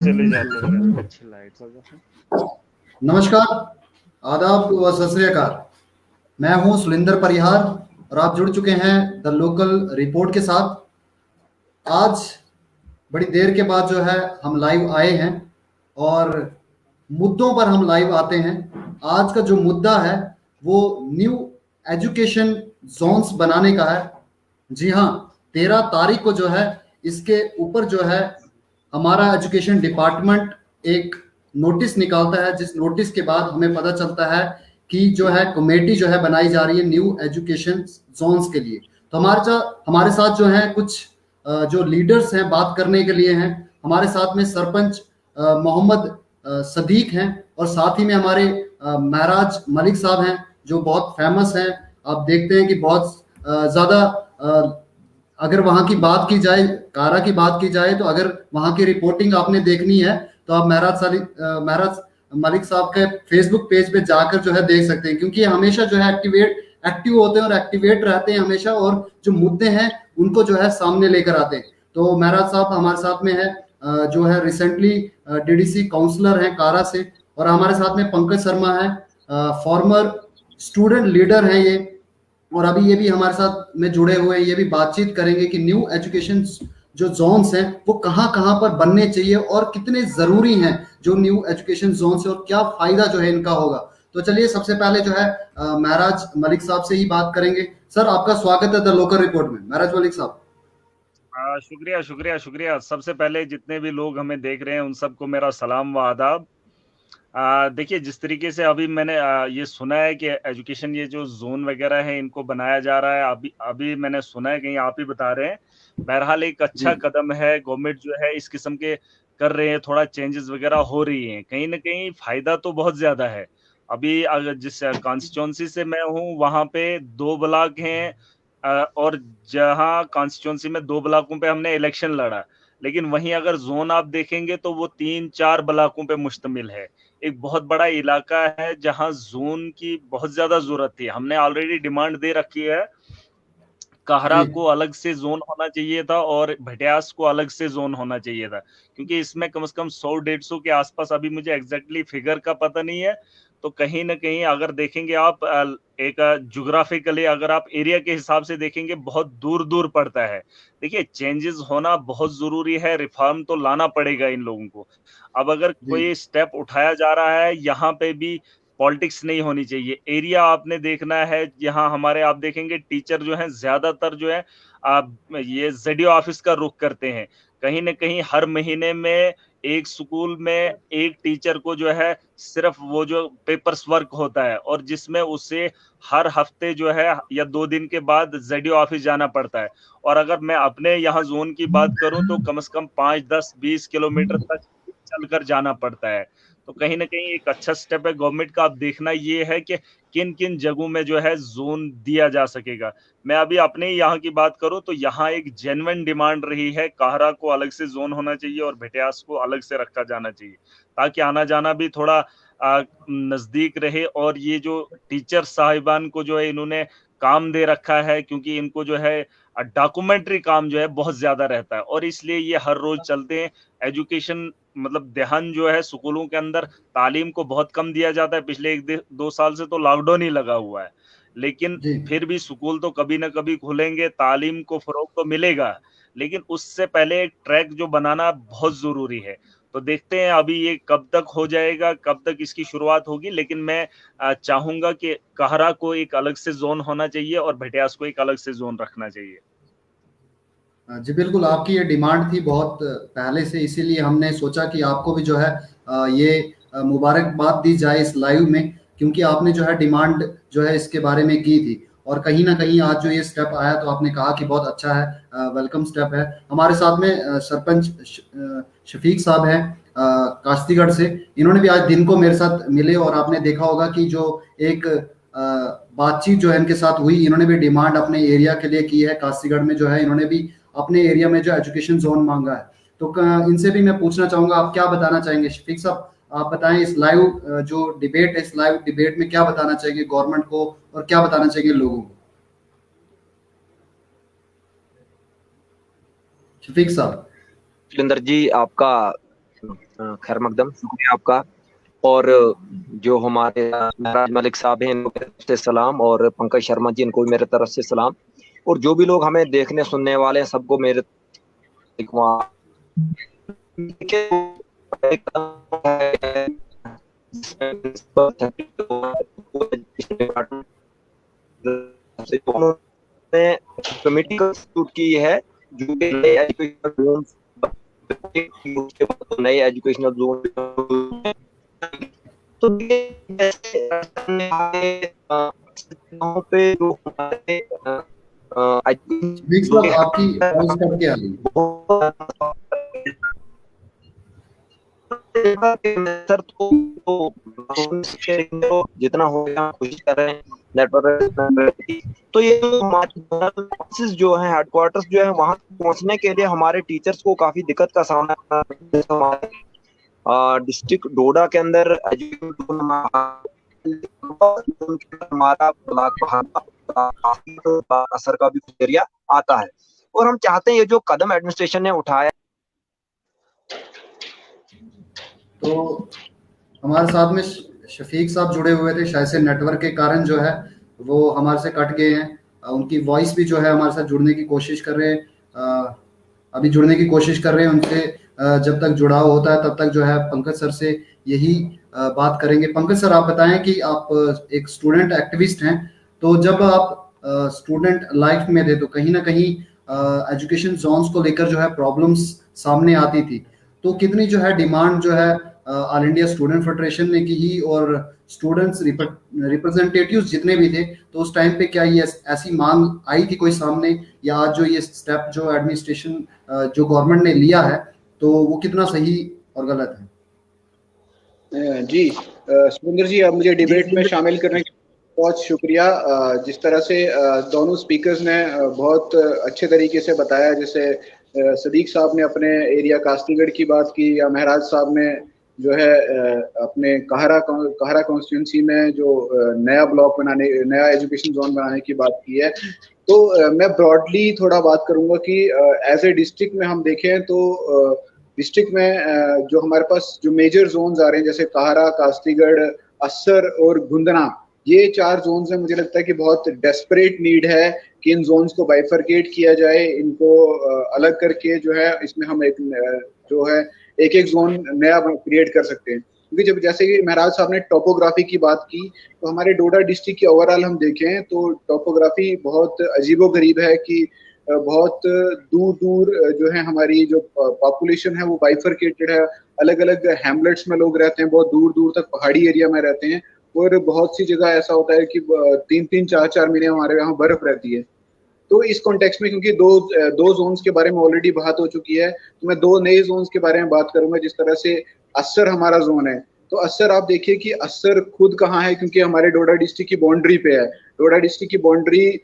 चले जाते हैं। अच्छी लाइट्स नमस्कार, आदाब व सत श्री अकाल। मैं हूं सुलिंदर परिहार और आप जुड़ चुके हैं द लोकल रिपोर्ट के साथ। आज बड़ी देर के बाद जो है हम लाइव आए हैं और मुद्दों पर हम लाइव आते हैं। आज का जो मुद्दा है वो न्यू एजुकेशन जोन्स बनाने का है। जी हाँ, 13 तारीख को जो है इसके ऊपर जो है हमारा एजुकेशन डिपार्टमेंट एक नोटिस निकालता है, जिस नोटिस के बाद हमें पता चलता है कि जो है कमेटी जो है बनाई जा रही है न्यू एजुकेशन जोन्स के लिए। तो हमारे साथ जो है कुछ जो लीडर्स हैं बात करने के लिए हैं। हमारे साथ में सरपंच मोहम्मद सदीक हैं और साथ ही में हमारे महराज मलिक साहब हैं जो बहुत फेमस हैं। आप देखते हैं कि बहुत ज़्यादा अगर वहाँ की बात की जाए, कारा की बात की जाए, तो अगर वहाँ की रिपोर्टिंग आपने देखनी है तो आप महराज मलिक साहब के फेसबुक पेज पे जाकर जो है देख सकते हैं, क्योंकि ये हमेशा जो है एक्टिव होते हैं और एक्टिवेट रहते हैं हमेशा, और जो मुद्दे हैं उनको जो है सामने लेकर आते हैं। तो महराज साहब हमारे साथ में है, जो है रिसेंटली डीडीसी काउंसलर हैं कारा से। और हमारे साथ में पंकज शर्मा है, फॉर्मर स्टूडेंट लीडर हैं ये, और अभी ये भी हमारे साथ में जुड़े हुए हैं। ये भी बातचीत करेंगे कि न्यू एजुकेशन जो जोन्स हैं वो कहाँ कहाँ पर बनने चाहिए और कितने जरूरी हैं जो न्यू एजुकेशन जोन्स है, और क्या फायदा जो है इनका होगा। तो चलिए सबसे पहले जो है महराज मलिक साहब से ही बात करेंगे। सर, आपका स्वागत है द लोकल रिपोर्ट में। महराज मलिक साहब। शुक्रिया शुक्रिया शुक्रिया। सबसे पहले जितने भी लोग हमें देख रहे हैं उन सबको मेरा सलाम व आदाब। देखिए, जिस तरीके से अभी मैंने ये सुना है कि एजुकेशन ये जो जोन वगैरह है इनको बनाया जा रहा है, अभी अभी मैंने सुना है, कहीं आप ही बता रहे हैं। बहरहाल एक जी अच्छा कदम है, गवर्नमेंट जो है इस किस्म के कर रहे हैं, थोड़ा चेंजेस वगैरह हो रही हैं। कहीं न कहीं फ़ायदा तो बहुत ज़्यादा है। अभी अगर जिस कॉन्स्टिट्यूएंसी से मैं हूँ, वहाँ पे 2 ब्लॉक हैं, और जहाँ कॉन्स्टिट्यूएंसी में 2 ब्लॉकों पे हमने इलेक्शन लड़ा। लेकिन वहीं अगर ज़ोन आप देखेंगे तो वो 3-4 ब्लॉकों पे मुश्तमिल है। एक बहुत बड़ा इलाका है जहाँ ज़ोन की बहुत ज़्यादा ज़रूरत थी। हमने ऑलरेडी डिमांड दे रखी है, काहरा जी को अलग से ज़ोन होना चाहिए था और भटियास को अलग से ज़ोन होना चाहिए था। क्योंकि इसमें कम से कम 100 150 के आस-पास, अभी मुझे एग्ज़ैक्टली फ़िगर का पता नहीं है। तो कहीं न कहीं अगर देखेंगे आप, एक ज्योग्राफ़िकली अगर आप एरिया के हिसाब से देखेंगे, बहुत दूर-दूर पड़ता है। देखिए, चेंजेज़ होना बहुत ज़रूरी है, रिफ़ॉर्म तो लाना पड़ेगा इन लोगों को। अब अगर जी कोई स्टेप उठाया जा रहा है, यहाँ पे भी पॉलिटिक्स नहीं होनी चाहिए। एरिया आपने देखना है, यहाँ हमारे आप देखेंगे टीचर जो हैं ज़्यादातर जो है ये ज़ेडीओ ऑफ़िस का रुख करते हैं। कहीं न कहीं हर महीने में एक स्कूल में एक टीचर को जो है सिर्फ़ वो जो पेपर्स वर्क होता है, और जिसमें उसे हर हफ़्ते जो है या 2 दिन के बाद ज़ेडीओ ऑफ़िस जाना पड़ता है। और अगर मैं अपने यहाँ ज़ोन की बात करूँ तो कम से कम 5, 10, 20 किलोमीटर तक चलकर जाना पड़ता है। तो कहीं न कहीं एक अच्छा स्टेप है गवर्नमेंट का। अब देखना ये है कि किन-किन जगहों में जो है ज़ोन दिया जा सकेगा। मैं अभी अपने ही यहाँ की बात करूँ तो यहाँ एक जेन्युइन डिमांड रही है, काहरा को अलग से ज़ोन होना चाहिए और भटियास को अलग से रखा जाना चाहिए, ताकि आना-जाना भी थोड़ा नज़दीक रहे। और ये जो टीचर साहिबान को जो है इन्होंने काम दे रखा है, क्योंकि इनको जो है डॉक्यूमेंट्री काम जो है बहुत ज़्यादा रहता है, और इसलिए ये हर रोज़ चलते हैं। एजुकेशन मतलब ध्यान जो है स्कूलों के अंदर तालीम को बहुत कम दिया जाता है। पिछले 1 डे 2 साल से तो लॉकडाउन ही लगा हुआ है। लेकिन जी फिर भी स्कूल तो कभी न कभी खुलेंगे, तालीम को फ़रोग़ तो मिलेगा। लेकिन उससे पहले एक ट्रैक जो बनाना बहुत ज़रूरी है। तो देखते हैं अभी ये कब तक हो जाएगा, कब तक इसकी शुरुआत होगी। लेकिन मैं चाहूँगा कि काहरा को एक अलग से ज़ोन होना चाहिए और भटियास को एक अलग से ज़ोन रखना चाहिए। जी बिल्कुल, आपकी ये डिमांड थी बहुत पहले से, इसीलिए हमने सोचा कि आपको भी जो है ये मुबारकबाद दी जाए इस लाइव में, क्योंकि आपने जो है डिमांड जो है इसके बारे में की थी। और कहीं न कहीं आज जो ये स्टेप आया तो आपने कहा कि बहुत अच्छा है, वेलकम स्टेप है। हमारे साथ में सरपंच शफीक साहब हैं काश्तीगढ़ से। इन्होंने भी आज दिन को मेरे साथ मिले और आपने देखा होगा कि जो एक बातचीत जो है इनके साथ हुई, इन्होंने भी डिमांड अपने एरिया के लिए की है। काशीगढ़ में जो है इन्होंने भी अपने एरिया में जो एजुकेशन जोन मांगा है। तो इनसे भी मैं पूछना चाहूंगा, आप क्या बताना चाहेंगे शफीक साहब? आप बताएं इस लाइव जो डिबेट है, इस लाइव डिबेट में क्या बताना चाहेंगे गवर्नमेंट को और क्या बताना चाहेंगे लोगों को? शफीक साहब। सुलिंदर जी, आपका खैर मकदम, शुक्रिया आपका। और जो हमारे महराज मलिक साहब हैं, इनको मेरी तरफ से सलाम, और पंकज शर्मा जी, इनको भी मेरे तरफ से सलाम, और जो भी लोग हमें देखने सुनने वाले हैं, सबको मेरे कमेटी का की है, जो नए एजुकेशन नए एजुकेशनल जोन, तो पे जो हमारे शफीक साहब, आपकी आवाज कट के आ रही है। सर तो जितना हो गया कोशिश कर रहे हैं नेटवर्क। तो ये हमारे जो है हेडक्वार्टर्स जो है, वहां पहुंचने के लिए हमारे टीचर्स को काफी दिक्कत का सामना करना। डिस्ट्रिक्ट डोडा के अंदर हमारा असर का भी एरिया आता है, और हम चाहते हैं ये जो कदम एडमिनिस्ट्रेशन ने उठाया। तो हमारे साथ में शफीक साहब जुड़े हुए थे, शायद से नेटवर्क के कारण जो है वो हमारे से कट गए हैं। उनकी वॉइस भी जो है हमारे साथ जुड़ने की कोशिश कर रहे हैं, अभी जुड़ने की कोशिश कर रहे हैं। उनसे जब तक जुड़ाव होता है तब तक जो है पंकज सर से यही बात करेंगे। पंकज सर, आप बताएं कि आप एक स्टूडेंट एक्टिविस्ट हैं, तो जब आप स्टूडेंट लाइफ में थे तो कहीं ना कहीं एजुकेशन जोन्स को लेकर जो है प्रॉब्लम्स सामने आती थी, तो कितनी जो है डिमांड जो है ऑल इंडिया स्टूडेंट फेडरेशन ने की, और स्टूडेंट्स रिप्रेजेंटेटिव्स जितने भी थे, तो उस टाइम पे क्या ये ऐसी मांग आई थी कोई सामने, या आज जो ये स्टेप जो एडमिनिस्ट्रेशन जो गवर्नमेंट ने लिया है तो वो कितना सही और गलत है? जी सुरेंद्र जी, अब मुझे डिबेट में शामिल करने के बहुत शुक्रिया। जिस तरह से दोनों स्पीकर्स ने बहुत अच्छे तरीके से बताया, जैसे सदीक साहब ने अपने एरिया कास्तीगढ़ की बात की, या महराज साहब ने जो है अपने कहरा कॉन्स्टिट्यूंसी में जो नया ब्लॉक बनाने, नया एजुकेशन जोन बनाने की बात की है। तो मैं ब्रॉडली थोड़ा बात करूंगा कि एज ए डिस्ट्रिक्ट में हम देखें तो डिस्ट्रिक्ट में जो हमारे पास जो मेजर जोन्स आ रहे हैं, जैसे कहरा, कास्तीगढ़, अस्सर और गुंदना, ये 4 जोन्स हैं। मुझे लगता है कि बहुत डेस्परेट नीड है कि इन जोन्स को बाइफरकेट किया जाए, इनको अलग करके जो है इसमें हम एक जो है एक जोन नया क्रिएट कर सकते हैं। क्योंकि जब जैसे कि महराज साहब ने टोपोग्राफी की बात की, तो हमारे डोडा डिस्ट्रिक्ट की ओवरऑल हम देखें तो टोपोग्राफी बहुत अजीबोगरीब है कि बहुत दूर दूर जो है हमारी जो पॉपुलेशन है वो बाइफरकेटेड है, अलग अलग हैमलेट्स में लोग रहते हैं, बहुत दूर दूर तक पहाड़ी एरिया में रहते हैं, और बहुत सी जगह ऐसा होता है कि 3-3, 4-4 महीने हमारे यहाँ बर्फ रहती है। तो इस कॉन्टेक्स्ट में क्योंकि दो जोन्स के बारे में ऑलरेडी बात हो चुकी है, तो मैं 2 नए जोन्स के बारे में बात करूंगा। जिस तरह से अस्सर हमारा जोन है, तो अस्सर आप देखिए कि अस्सर खुद कहाँ है, क्योंकि हमारे डोडा डिस्ट्रिक्ट की बाउंड्री पे है। डोडा डिस्ट्रिक्ट की बाउंड्री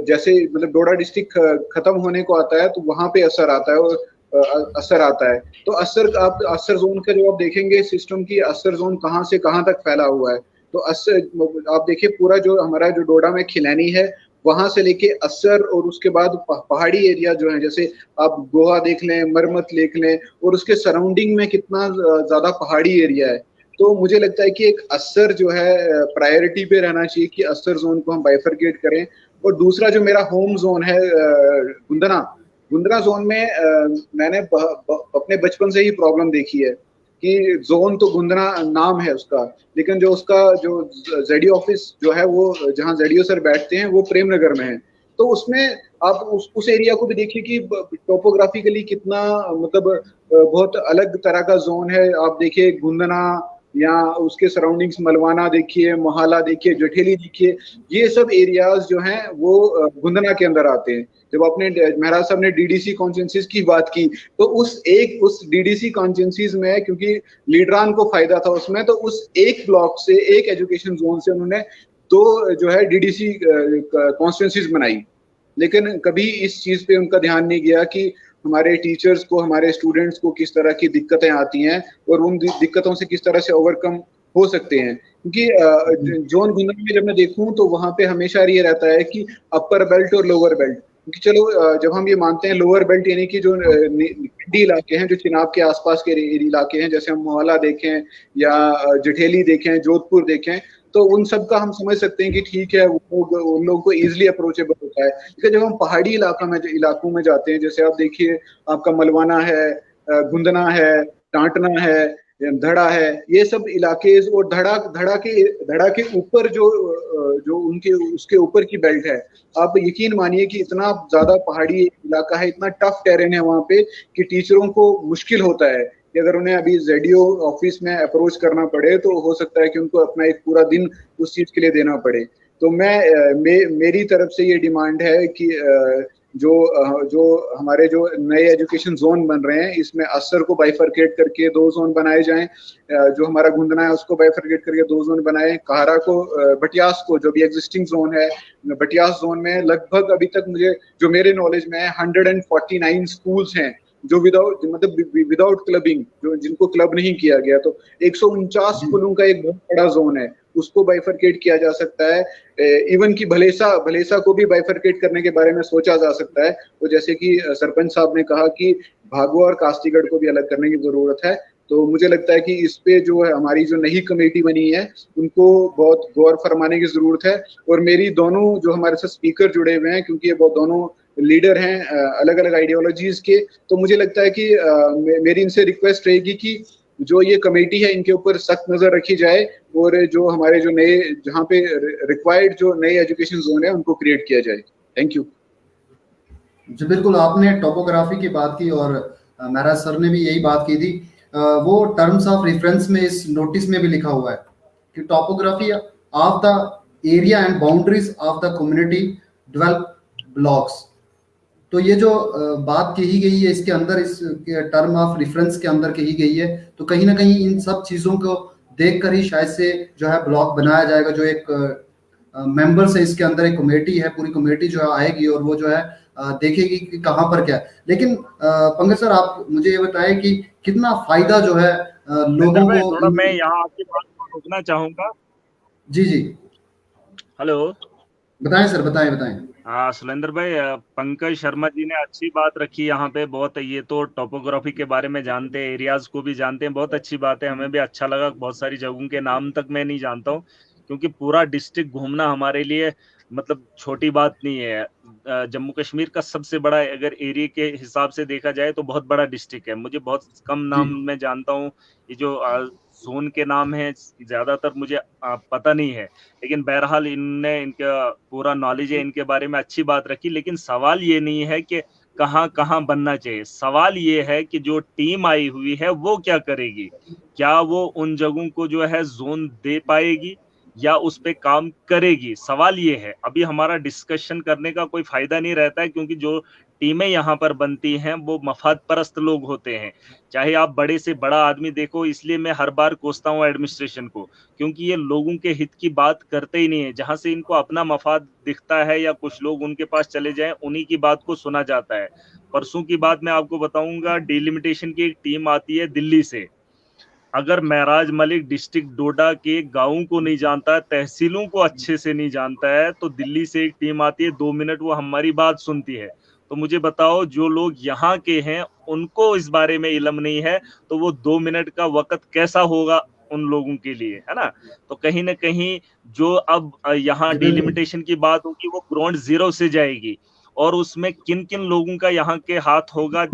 जैसे मतलब डोडा डिस्ट्रिक्ट खत्म होने को आता है तो वहां पे असर आता है, और असर आता है। तो असर, आप असर जोन का जो आप देखेंगे सिस्टम की, असर जोन कहाँ से कहाँ तक फैला हुआ है, तो असर आप देखिए पूरा जो हमारा जो डोडा में खिलैनी है, वहां से लेके असर, और उसके बाद पहाड़ी एरिया जो है, जैसे आप गोवा देख लें, मरमत देख लें, और उसके सराउंडिंग में कितना ज्यादा पहाड़ी एरिया है। तो मुझे लगता है कि एक असर जो है प्रायोरिटी पे रहना चाहिए कि असर जोन को हम बाइफरकेट करें। और दूसरा जो मेरा होम जोन है गुंदना, गुंदना जोन में मैंने अपने बचपन से ही प्रॉब्लम देखी है कि जोन तो गुंदना नाम है उसका, लेकिन जो उसका जो जेडीओ ऑफिस जो है वो जहाँ जेडीओ सर बैठते हैं वो प्रेम नगर में है। तो उसमें आप उस एरिया को भी देखिए कि टोपोग्राफिकली कितना मतलब बहुत अलग तरह का जोन है। आप देखिए गुंदना या उसके सराउंडिंग्स, मलवाना देखिए, मोहाला देखिए, जठेली देखिए, ये सब एरियाज जो हैं वो गुंदना के अंदर आते हैं। जब आपने महराज साहब ने डीडीसी कॉन्स्टिट्यूंसीज की बात की, तो उस डीडीसी कॉन्स्टिट्यूंसीज में क्योंकि लीडरान को फायदा था उसमें, तो उस एक ब्लॉक से, एक एजुकेशन जोन से उन्होंने 2 जो है डीडीसी कॉन्स्टिट्यूंसीज बनाई। लेकिन कभी इस चीज पे उनका ध्यान नहीं गया कि हमारे टीचर्स को, हमारे स्टूडेंट्स को किस तरह की दिक्कतें आती हैं और उन दिक्कतों से किस तरह से ओवरकम हो सकते हैं। क्योंकि जोन गुंदन में जब मैं देखूं तो वहां पे हमेशा ये रहता है कि अपर बेल्ट और लोअर बेल्ट, क्योंकि चलो जब हम ये मानते हैं लोअर बेल्ट यानी कि जो निकटी इलाके हैं, जो चिनाब के आसपास के इलाके हैं, जैसे हम मोहल्ला देखें या जठेली देखें, जोधपुर देखें, तो उन सब का हम समझ सकते हैं कि ठीक है, उन लोगों को इजीली अप्रोचेबल होता है। लेकिन जब हम पहाड़ी इलाकों में जाते हैं, जैसे आप देखिए आपका मलवाना है, गुंदना है, टांटना है, धड़ा है, ये सब इलाके, और धड़ा के ऊपर जो उनके उसके ऊपर की बेल्ट है, आप यकीन मानिए कि इतना ज्यादा पहाड़ी इलाका है, इतना टफ टेरेन है वहां पे कि टीचरों को मुश्किल होता है कि अगर उन्हें अभी जेडीओ ऑफिस में अप्रोच करना पड़े तो हो सकता है कि उनको अपना एक पूरा दिन उस चीज के लिए देना पड़े। तो मेरी तरफ से ये डिमांड है कि जो हमारे जो नए एजुकेशन जोन बन रहे हैं, इसमें असर को बाइफरकेट करके 2 जोन बनाए जाएं, जो हमारा गुंदना है उसको बाइफरकेट करके 2 जोन बनाए, कहरा को, बटियास को, जो भी एग्जिस्टिंग जोन है, बटियास जोन में लगभग अभी तक जो मेरे नॉलेज में है 149 स्कूल्स हैं जो विदाउट क्लबिंग, जो जिनको क्लब नहीं किया गया, तो 149 स्कूलों का एक बहुत बड़ा जोन है, उसको बाइफरकेट किया जा सकता है। इवन की भलेसा को भी बाइफरकेट करने के बारे में सोचा जा सकता है। तो जैसे कि सरपंच साहब ने कहा कि भागवा और कास्तीगढ़ को भी अलग करने की जरूरत है, तो मुझे लगता है कि इस पे जो है हमारी जो नई कमेटी बनी है उनको बहुत गौर फरमाने की जरूरत है। और मेरी दोनों जो हमारे साथ स्पीकर जुड़े हुए हैं, क्योंकि ये बहुत दोनों लीडर हैं अलग अलग आइडियोलॉजीज के, तो मुझे लगता है कि मेरी इनसे रिक्वेस्ट रहेगी कि जो ये कमेटी है इनके ऊपर सख्त नजर रखी जाए, और जो हमारे जो नए, जहाँ पे रिक्वायर्ड जो नए एजुकेशन जोन है उनको क्रिएट किया जाए। Thank you. जी बिल्कुल, आपने टोपोग्राफी की बात की और महाराज सर ने भी यही बात की थी। वो टर्म्स ऑफ रेफरेंस में इस नोटिस में भी लिखा हुआ है कि topography of the area and boundaries of the community develop blocks. तो ये जो बात कही गई है इसके अंदर, इस टर्म ऑफ रेफरेंस के अंदर कही गई है, तो कहीं ना कहीं इन सब चीजों को देखकर ही शायद से जो है ब्लॉक बनाया जाएगा। जो एक मेंबर्स है इसके अंदर, एक कमेटी है, पूरी कमेटी जो है आएगी और वो जो है देखेगी कि कहाँ पर क्या है। लेकिन पंकज सर, आप मुझे ये बताएं कि कितना फायदा जो है लोगों को। थोड़ा मैं यहाँ आपकी बात को रोकना चाहूंगा। जी जी, हेलो, बताएं सर, बताएं। हाँ सुलेंद्र भाई, पंकज शर्मा जी ने अच्छी बात रखी यहाँ पे बहुत। ये तो टोपोग्राफी के बारे में जानते हैं, एरियाज को भी जानते हैं, बहुत अच्छी बात है, हमें भी अच्छा लगा। बहुत सारी जगहों के नाम तक मैं नहीं जानता हूँ, क्योंकि पूरा डिस्ट्रिक्ट घूमना हमारे लिए मतलब छोटी बात नहीं है। जम्मू कश्मीर का सबसे बड़ा, अगर एरिया के हिसाब से देखा जाए तो बहुत बड़ा डिस्ट्रिक्ट है। मुझे बहुत कम नाम मैं जानता हूँ, ये जो जोन के नाम है ज्यादातर मुझे पता नहीं है, लेकिन बहरहाल इनका पूरा नॉलेज है इनके बारे में, अच्छी बात रखी। लेकिन सवाल ये नहीं है कि कहाँ कहाँ बनना चाहिए, सवाल ये है कि जो टीम आई हुई है वो क्या करेगी, क्या वो उन जगहों को जो है जोन दे पाएगी या उस पे काम करेगी, सवाल ये है। अभी हमारा डिस्कशन करने का कोई फायदा नहीं रहता है, क्योंकि जो टीमें यहाँ पर बनती हैं वो मफाद परस्त लोग होते हैं, चाहे आप बड़े से बड़ा आदमी देखो। इसलिए मैं हर बार कोसता हूँ एडमिनिस्ट्रेशन को, क्योंकि ये लोगों के हित की बात करते ही नहीं है। जहां से इनको अपना मफाद दिखता है या कुछ लोग उनके पास चले जाएं, उन्हीं की बात को सुना जाता है। परसों की बात मैं आपको बताऊंगा, डिलिमिटेशन की एक टीम आती है दिल्ली से। अगर महराज मलिक डिस्ट्रिक्ट डोडा के गांवों को नहीं जानता है, तहसीलों को अच्छे से नहीं जानता है, तो दिल्ली से एक टीम आती है, 2 मिनट वो हमारी बात सुनती है। तो मुझे बताओ, जो लोग यहाँ के हैं उनको इस बारे में इल्म नहीं है, तो वो 2 मिनट का वक्त कैसा होगा उन लोगों के लिए, है ना। तो कहीं ना कहीं जो अब यहाँ डिलिमिटेशन की बात होगी वो ग्राउंड जीरो से जाएगी, और उसमें किन किन लोगों का यहाँ के हाथ होगा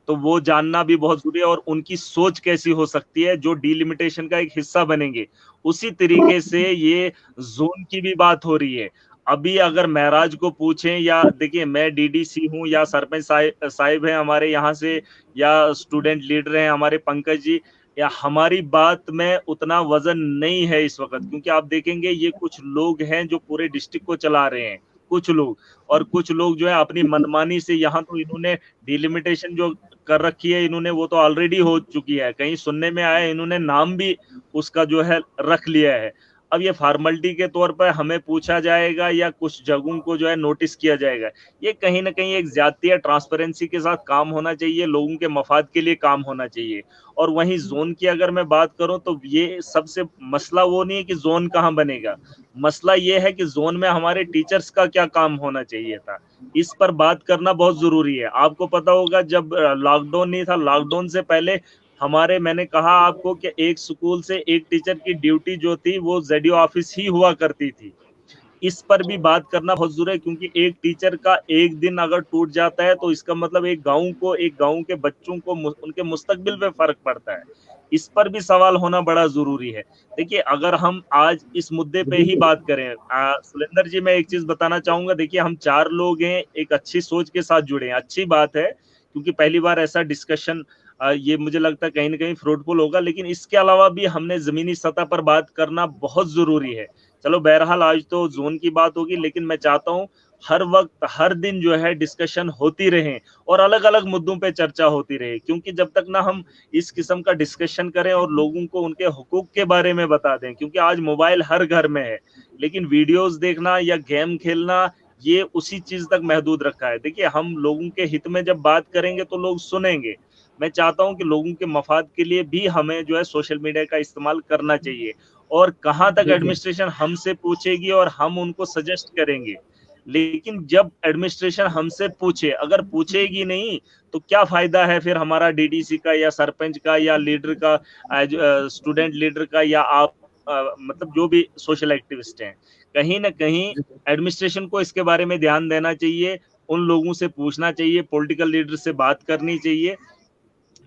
तो वो जानना भी बहुत जरूरी है, और उनकी सोच कैसी हो सकती है जो डिलिमिटेशन का एक हिस्सा बनेंगे। उसी तरीके से ये जोन की भी बात हो रही है। अभी अगर महराज को पूछें, या देखिए मैं डीडीसी हूं या सरपंच साहिब हैं हमारे यहाँ से, या स्टूडेंट लीडर हैं हमारे पंकज जी, या हमारी बात में उतना वजन नहीं है इस वक्त, क्योंकि आप देखेंगे ये कुछ लोग हैं जो पूरे डिस्ट्रिक्ट को चला रहे हैं, कुछ लोग, और कुछ लोग जो है अपनी मनमानी से, यहाँ तो इन्होंने डिलिमिटेशन जो कर रखी है इन्होंने, वो तो ऑलरेडी हो चुकी है, कहीं सुनने में आया इन्होंने नाम भी उसका जो है रख लिया है। अब ये फॉर्मेलिटी के तौर पर हमें पूछा जाएगा या कुछ जगहों को जो है नोटिस किया जाएगा, ये कहीं ना कहीं एक ज्यादती है। ट्रांसपेरेंसी के साथ काम होना चाहिए, लोगों के मफाद के लिए काम होना चाहिए। और वहीं जोन की अगर मैं बात करूं तो ये सबसे मसला वो नहीं है कि जोन कहाँ बनेगा, मसला ये है कि जोन में हमारे टीचर्स का क्या काम होना चाहिए था, इस पर बात करना बहुत जरूरी है। आपको पता होगा जब लॉकडाउन नहीं था, लॉकडाउन से पहले मैंने कहा आपको कि एक स्कूल से एक टीचर की ड्यूटी जो थी वो जेडीओ ऑफिस ही हुआ करती थी। इस पर भी बात करना बहुत जरूरी है, क्योंकि एक टीचर का एक दिन अगर टूट जाता है तो इसका मतलब एक गांव के बच्चों को उनके मुस्तकबिल पे फर्क पड़ता है। इस पर भी सवाल होना बड़ा जरूरी है। देखिए, अगर हम आज इस मुद्दे पे ही बात करें, सुलेंदर जी, मैं एक चीज बताना चाहूंगा। देखिए, हम 4 लोग हैं, एक अच्छी सोच के साथ जुड़े हैं, अच्छी बात है, क्योंकि पहली बार ऐसा डिस्कशन ये मुझे लगता है कहीं ना कहीं फ्रूटफुल होगा। लेकिन इसके अलावा भी हमने जमीनी सतह पर बात करना बहुत जरूरी है। चलो, बहरहाल आज तो जोन की बात होगी, लेकिन मैं चाहता हूँ हर वक्त हर दिन जो है डिस्कशन होती रहे और अलग अलग मुद्दों पे चर्चा होती रहे, क्योंकि जब तक ना हम इस किस्म का डिस्कशन करें और लोगों को उनके हुकूक के बारे में बता दें, क्योंकि आज मोबाइल हर घर में है, लेकिन वीडियोस देखना या गेम खेलना ये उसी चीज तक महदूद रखा है। देखिए, हम लोगों के हित में जब बात करेंगे तो लोग सुनेंगे। मैं चाहता हूं कि लोगों के मफाद के लिए भी हमें जो है सोशल मीडिया का इस्तेमाल करना चाहिए, और कहां तक एडमिनिस्ट्रेशन हमसे पूछेगी और हम उनको सजेस्ट करेंगे। लेकिन जब एडमिनिस्ट्रेशन हमसे पूछे, अगर पूछेगी नहीं तो क्या फायदा है फिर हमारा डीडीसी का या सरपंच का या लीडर का, स्टूडेंट लीडर का, या आप मतलब जो भी सोशल एक्टिविस्ट हैं। कहीं ना कहीं एडमिनिस्ट्रेशन को इसके बारे में ध्यान देना चाहिए, उन लोगों से पूछना चाहिए, पॉलिटिकल लीडर से बात करनी चाहिए।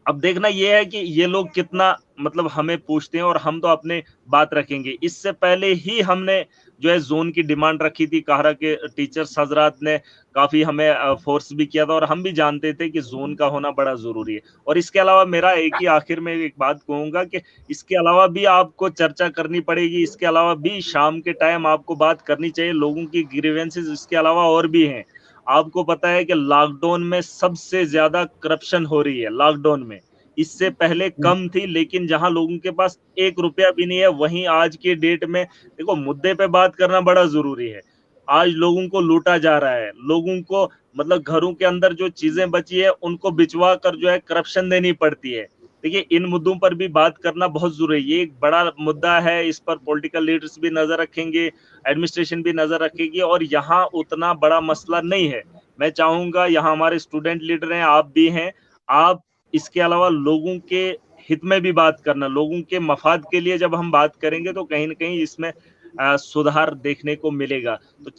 अब देखना ये है कि ये लोग कितना मतलब हमें पूछते हैं और हम तो अपने बात रखेंगे। इससे पहले ही हमने जो है जोन की डिमांड रखी थी, काहरा के टीचर्स हजरात ने काफी हमें फोर्स भी किया था, और हम भी जानते थे कि जोन का होना बड़ा जरूरी है। और इसके अलावा मेरा एक ही आखिर में एक बात कहूंगा कि इसके अलावा भी आपको चर्चा करनी पड़ेगी, इसके अलावा भी शाम के टाइम आपको बात करनी चाहिए। लोगों की ग्रीवेंसेस इसके अलावा और भी हैं। आपको पता है कि लॉकडाउन में सबसे ज्यादा करप्शन हो रही है लॉकडाउन में, इससे पहले कम थी, लेकिन जहां लोगों के पास 1 रुपया भी नहीं है, वहीं आज के डेट में देखो, मुद्दे पे बात करना बड़ा जरूरी है। आज लोगों को लूटा जा रहा है, लोगों को मतलब घरों के अंदर जो चीजें बची है उनको बिचवा कर जो है करप्शन देनी पड़ती है। देखिए, इन मुद्दों पर भी बात करना बहुत जरूरी है। ये एक बड़ा मुद्दा है, इस पर पॉलिटिकल लीडर्स भी नजर रखेंगे, एडमिनिस्ट्रेशन भी नजर रखेगी, और यहाँ उतना बड़ा मसला नहीं है। मैं चाहूंगा, यहाँ हमारे स्टूडेंट लीडर हैं, आप भी हैं, आप इसके अलावा लोगों के हित में भी बात करना, लोगों के मफाद के लिए जब हम बात करेंगे तो कहीं ना कहीं इसमें सुधार देखने को मिलेगा। तो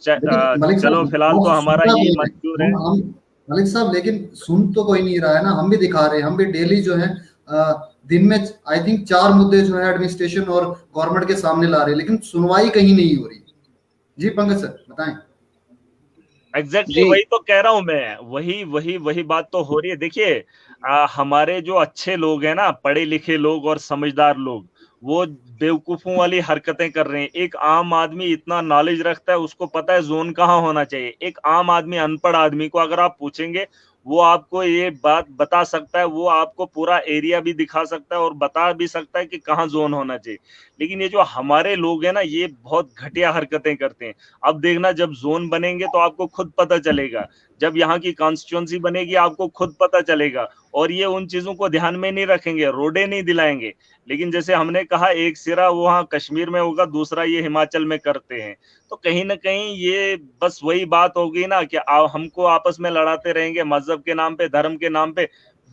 मलिक चलो, साहब, फिलहाल तो हमारा यही मंजूर है। मलिक साहब, लेकिन सुन तो कोई नहीं रहा है ना, हम भी दिखा रहे हैं, हम भी डेली जो है दिन में आई थिंक 4 मुद्दे जो है एडमिनिस्ट्रेशन और गवर्नमेंट के सामने ला रहे हैं, लेकिन सुनवाई कहीं नहीं हो रही। जी पंकज सर, बताएं। एग्जैक्टली वही तो कह रहा हूं मैं, वही बात तो हो रही है। देखिए, हमारे जो अच्छे लोग हैं ना, पढ़े लिखे लोग और समझदार लोग, वो बेवकूफों वाली हरकतें कर रहे हैं। एक आम आदमी इतना नॉलेज रखता है, उसको पता है जोन कहाँ होना चाहिए। एक आम आदमी, अनपढ़ आदमी को अगर आप पूछेंगे, वो आपको ये बात बता सकता है, वो आपको पूरा एरिया भी दिखा सकता है और बता भी सकता है कि कहाँ जोन होना चाहिए। लेकिन ये जो हमारे लोग हैं ना, ये बहुत घटिया हरकतें करते हैं। अब देखना, जब जोन बनेंगे तो आपको खुद पता चलेगा, जब यहाँ की कॉन्स्टिट्यूंसी बनेगी आपको खुद पता चलेगा। और ये उन चीजों को ध्यान में नहीं रखेंगे, रोडे नहीं दिलाएंगे। लेकिन जैसे हमने कहा, एक सिरा वहाँ कश्मीर में होगा, दूसरा ये हिमाचल में करते हैं। तो कहीं ना कहीं ये बस वही बात होगी ना कि हमको आपस में लड़ाते रहेंगे मजहब के नाम पे, धर्म के नाम पे,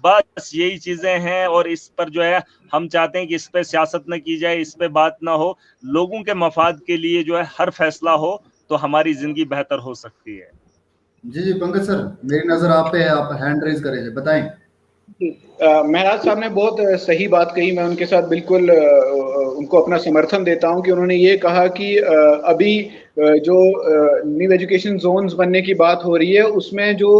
बस यही चीजें हैं। और इस पर जो है हम चाहते हैं कि इस पे सियासत न की जाए, इस पे बात ना हो, लोगों के मफाद के लिए जो है हर फैसला हो तो हमारी जिंदगी बेहतर हो सकती है। जी पंकज सर, मेरी नजर आप पे है, आप हैंड रेज करें, बताएं। महराज साहब ने बहुत सही बात कही, मैं उनके साथ बिल्कुल उनको अपना समर्थन देता हूं कि उन्होंने ये कहा कि अभी जो न्यू एजुकेशन जोन्स बनने की बात हो रही है, उसमें जो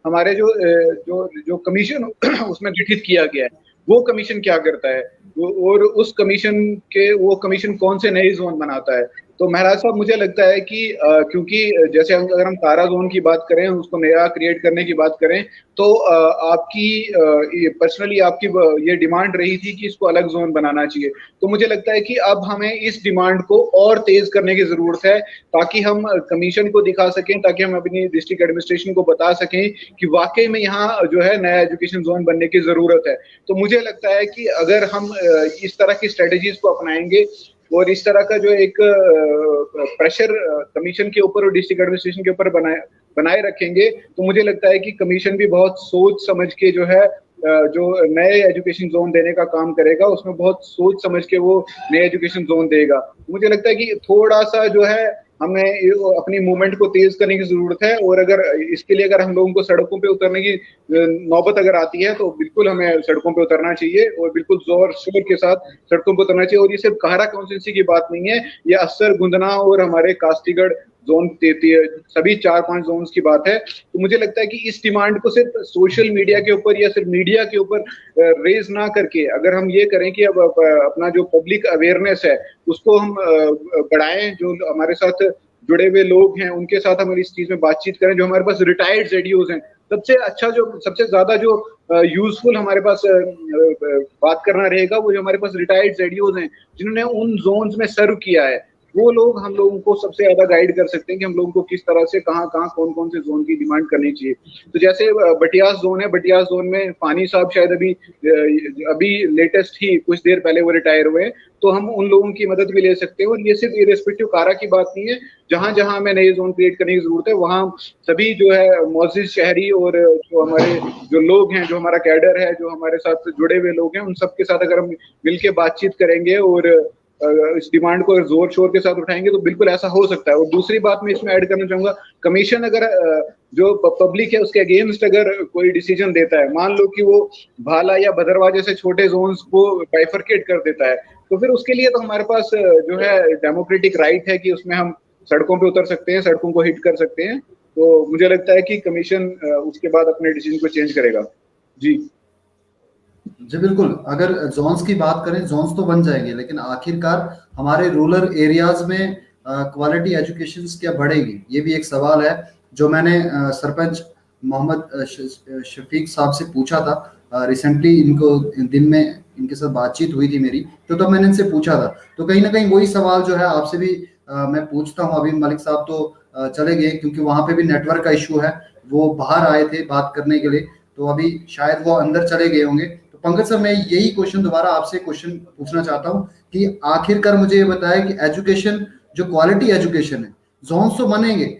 हमारे जो कमीशन उसमें गठित किया गया है, वो कमीशन क्या करता है, और उस कमीशन के वो कमीशन कौन से नए जोन बनाता है। तो महराज साहब, मुझे लगता है कि क्योंकि जैसे अगर हम तारा जोन की बात करें, उसको नया क्रिएट करने की बात करें, तो आपकी पर्सनली आपकी ये डिमांड रही थी कि इसको अलग जोन बनाना चाहिए। तो मुझे लगता है कि अब हमें इस डिमांड को और तेज करने की जरूरत है, ताकि हम कमीशन को दिखा सकें, ताकि हम अपनी डिस्ट्रिक्ट एडमिनिस्ट्रेशन को बता सकें कि वाकई में यहाँ जो है नया एजुकेशन जोन बनने की जरूरत है। तो मुझे लगता है कि अगर हम इस तरह की स्ट्रेटेजीज को अपनाएंगे और इस तरह का जो एक प्रेशर कमीशन के ऊपर और डिस्ट्रिक्ट एडमिनिस्ट्रेशन के ऊपर बनाए रखेंगे, तो मुझे लगता है कि कमीशन भी बहुत सोच समझ के जो है जो नए एजुकेशन जोन देने का काम करेगा, उसमें बहुत सोच समझ के वो नए एजुकेशन जोन देगा। मुझे लगता है कि थोड़ा सा जो है हमें अपनी मूवमेंट को तेज करने की जरूरत है, और अगर इसके लिए अगर हम लोगों को सड़कों पे उतरने की नौबत अगर आती है, तो बिल्कुल हमें सड़कों पे उतरना चाहिए और बिल्कुल जोर शोर के साथ सड़कों पे उतरना चाहिए। और ये सिर्फ काहरा कॉन्स्टिट्यूंसी की बात नहीं है, ये असर, गुंदना और हमारे कास्टीगढ़ जोन देती है, सभी 4-5 जोन्स की बात है। तो मुझे लगता है कि इस डिमांड को सिर्फ सोशल मीडिया के ऊपर या सिर्फ मीडिया के ऊपर रेज ना करके, अगर हम ये करें कि अब अपना जो पब्लिक अवेयरनेस है उसको हम बढ़ाएं, जो हमारे साथ जुड़े हुए लोग हैं उनके साथ हम इस चीज में बातचीत करें, जो हमारे पास रिटायर्ड जेडीओज हैं, सबसे अच्छा जो सबसे ज्यादा जो यूजफुल हमारे पास बात करना रहेगा, वो जो हमारे पास रिटायर्ड जेडीओज हैं जिन्होंने उन जोन्स में सर्व किया है, वो लोग हम लोगों को सबसे ज्यादा गाइड कर सकते हैं कि हम लोगों को किस तरह से कहाँ कहाँ कौन कौन से जोन की डिमांड करनी चाहिए। तो जैसे बटियास जोन है, बटियास जोन में फानी साहब शायद अभी लेटेस्ट ही कुछ देर पहले वो रिटायर हुए, तो हम उन लोगों की मदद भी ले सकते हैं। और ये सिर्फ इरेस्पेक्टिव कारा की बात नहीं है, जहां जहां हमें नए जोन क्रिएट करने की जरूरत है, वहां सभी जो है मोअज़्ज़िज़ शहरी और जो हमारे जो लोग हैं, जो हमारा कैडर है, जो हमारे साथ जुड़े हुए लोग हैं, उन सबके साथ अगर हम मिलकर बातचीत करेंगे और इस डिमांड को जोर शोर के साथ उठाएंगे, तो बिल्कुल ऐसा हो सकता है। और दूसरी बात मैं इसमें ऐड करना चाहूंगा, कमीशन अगर जो पब्लिक है उसके अगेंस्ट अगर कोई डिसीजन देता है, मान लो कि वो भाला या भदरवा जैसे छोटे जोन्स को बाइफरकेट कर देता है, तो फिर उसके लिए तो हमारे पास जो है डेमोक्रेटिक राइट है कि उसमें हम सड़कों पे उतर सकते हैं, सड़कों को हिट कर सकते हैं। तो मुझे लगता है कि कमीशन उसके बाद अपने डिसीजन को चेंज करेगा। जी जी बिल्कुल, अगर जोन्स की बात करें, जोन्स तो बन जाएंगे, लेकिन आखिरकार हमारे रूरल एरियाज में क्वालिटी एजुकेशन क्या बढ़ेगी, ये भी एक सवाल है जो मैंने सरपंच मोहम्मद शफीक साहब से पूछा था। रिसेंटली इनको दिन में इनके साथ बातचीत हुई थी मेरी, तो तब मैंने इनसे पूछा था। तो कहीं ना कहीं वही सवाल जो है आपसे भी मैं पूछता हूँ। अभी मलिक साहब तो चले गए क्योंकि वहां पे भी नेटवर्क का इशू है, वो बाहर आए थे बात करने के लिए, तो अभी शायद वो अंदर चले गए होंगे। तो पंकज सर, मैं यही क्वेश्चन दोबारा आपसे क्वेश्चन पूछना चाहता हूँ कि आखिरकार मुझे ये बताया कि एजुकेशन, जो क्वालिटी एजुकेशन है, जोन्स तो बनेंगे,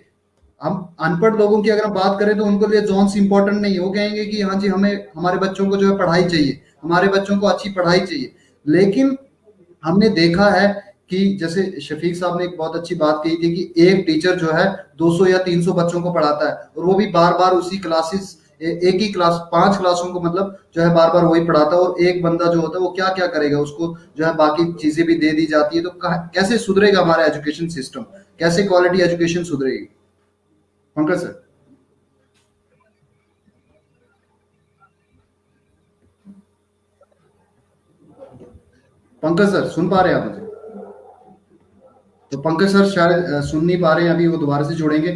हम अनपढ़ लोगों की अगर हम बात करें तो उनको लिए जोन्स इंपॉर्टेंट नहीं है। वो कहेंगे कि हाँ जी, हमें हमारे बच्चों को जो है पढ़ाई चाहिए, हमारे बच्चों को अच्छी पढ़ाई चाहिए। लेकिन हमने देखा है कि जैसे शफीक साहब ने एक बहुत अच्छी बात कही थी कि एक टीचर जो है 200 या 300 बच्चों को पढ़ाता है, और वो भी बार बार उसी क्लासेस, एक ही क्लास, 5 क्लासों को मतलब जो है बार बार वही पढ़ाता है, और एक बंदा जो होता है वो क्या क्या करेगा, उसको जो है बाकी चीजें भी दे दी जाती है। तो कैसे सुधरेगा हमारा एजुकेशन सिस्टम, कैसे क्वालिटी एजुकेशन सुधरेगी? पंकज सर। पंकज सर सुन पा रहे हैं आप मुझे? तो पंकज सर शायद सुन नहीं पा रहे हैं, अभी वो दोबारा से जुड़ेंगे।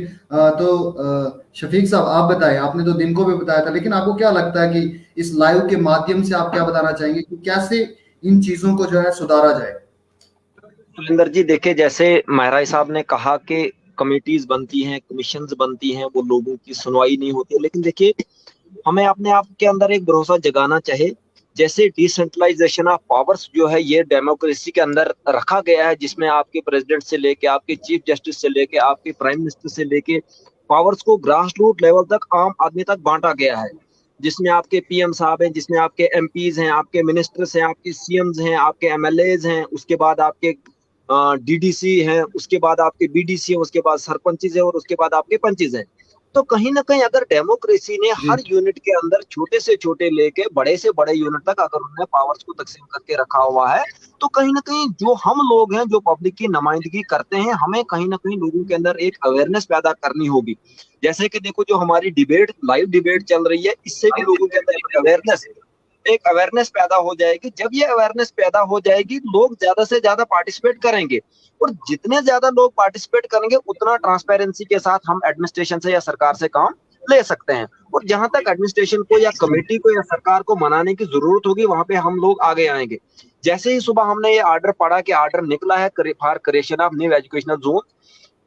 शफीक साहब, आप बताएं, आपने तो दिन को भी बताया था, लेकिन आपको क्या लगता है कि इस लाइव के माध्यम से आप क्या बताना चाहेंगे कि कैसे इन चीजों को जो है सुधारा जाए? सुरेंद्र जी, देखिए, जैसे महराज साहब ने कहा कि कमेटीज बनती हैं, कमीशंस बनती हैं, वो लोगों की सुनवाई नहीं होती है, लेकिन देखिए, हमें अपने आप के अंदर एक भरोसा जगाना चाहिए। जैसे डिसेंट्रलाइजेशन ऑफ पावर्स जो है, ये डेमोक्रेसी के अंदर रखा गया है, जिसमें आपके प्रेसिडेंट से लेके, आपके चीफ जस्टिस से लेके, आपके प्राइम मिनिस्टर से लेके पावर्स को ग्रास रूट लेवल तक, आम आदमी तक बांटा गया है, जिसमें आपके पीएम साहब हैं, जिसमें आपके एमपीज हैं, आपके मिनिस्टर्स हैं, आपके सीएम्स हैं, आपके एमएलएज हैं, उसके बाद आपके डीडीसी हैं, उसके बाद आपके बीडीसी हैं, उसके बाद सरपंचेज हैं, और उसके बाद आपके पंचेज हैं। तो कहीं ना कहीं अगर डेमोक्रेसी ने हर यूनिट के अंदर छोटे से छोटे लेके बड़े से बड़े यूनिट तक अगर उन्होंने पावर्स को तकसीम करके रखा हुआ है, तो कहीं ना कहीं जो हम लोग हैं, जो पब्लिक की नुमाइंदगी करते हैं, हमें कहीं ना कहीं लोगों के अंदर एक अवेयरनेस पैदा करनी होगी। जैसे कि देखो, जो हमारी डिबेट, लाइव डिबेट चल रही है, इससे भी लोगों के अंदर एक अवेयरनेस एक अवेयरनेस पैदा हो जाएगी। जब ये अवेयरनेस पैदा हो जाएगी, लोग ज्यादा से ज्यादा पार्टिसिपेट करेंगे, और जितने ज्यादा लोग पार्टिसिपेट करेंगे उतना ट्रांसपेरेंसी के साथ हम एडमिनिस्ट्रेशन से या सरकार से काम ले सकते हैं। और जहां तक एडमिनिस्ट्रेशन को या कमेटी को या सरकार को मनाने की जरूरत होगी, वहां पे हम लोग आगे आएंगे। जैसे ही सुबह हमने ये ऑर्डर पढ़ा कि ऑर्डर निकला है for creation of new educational zone,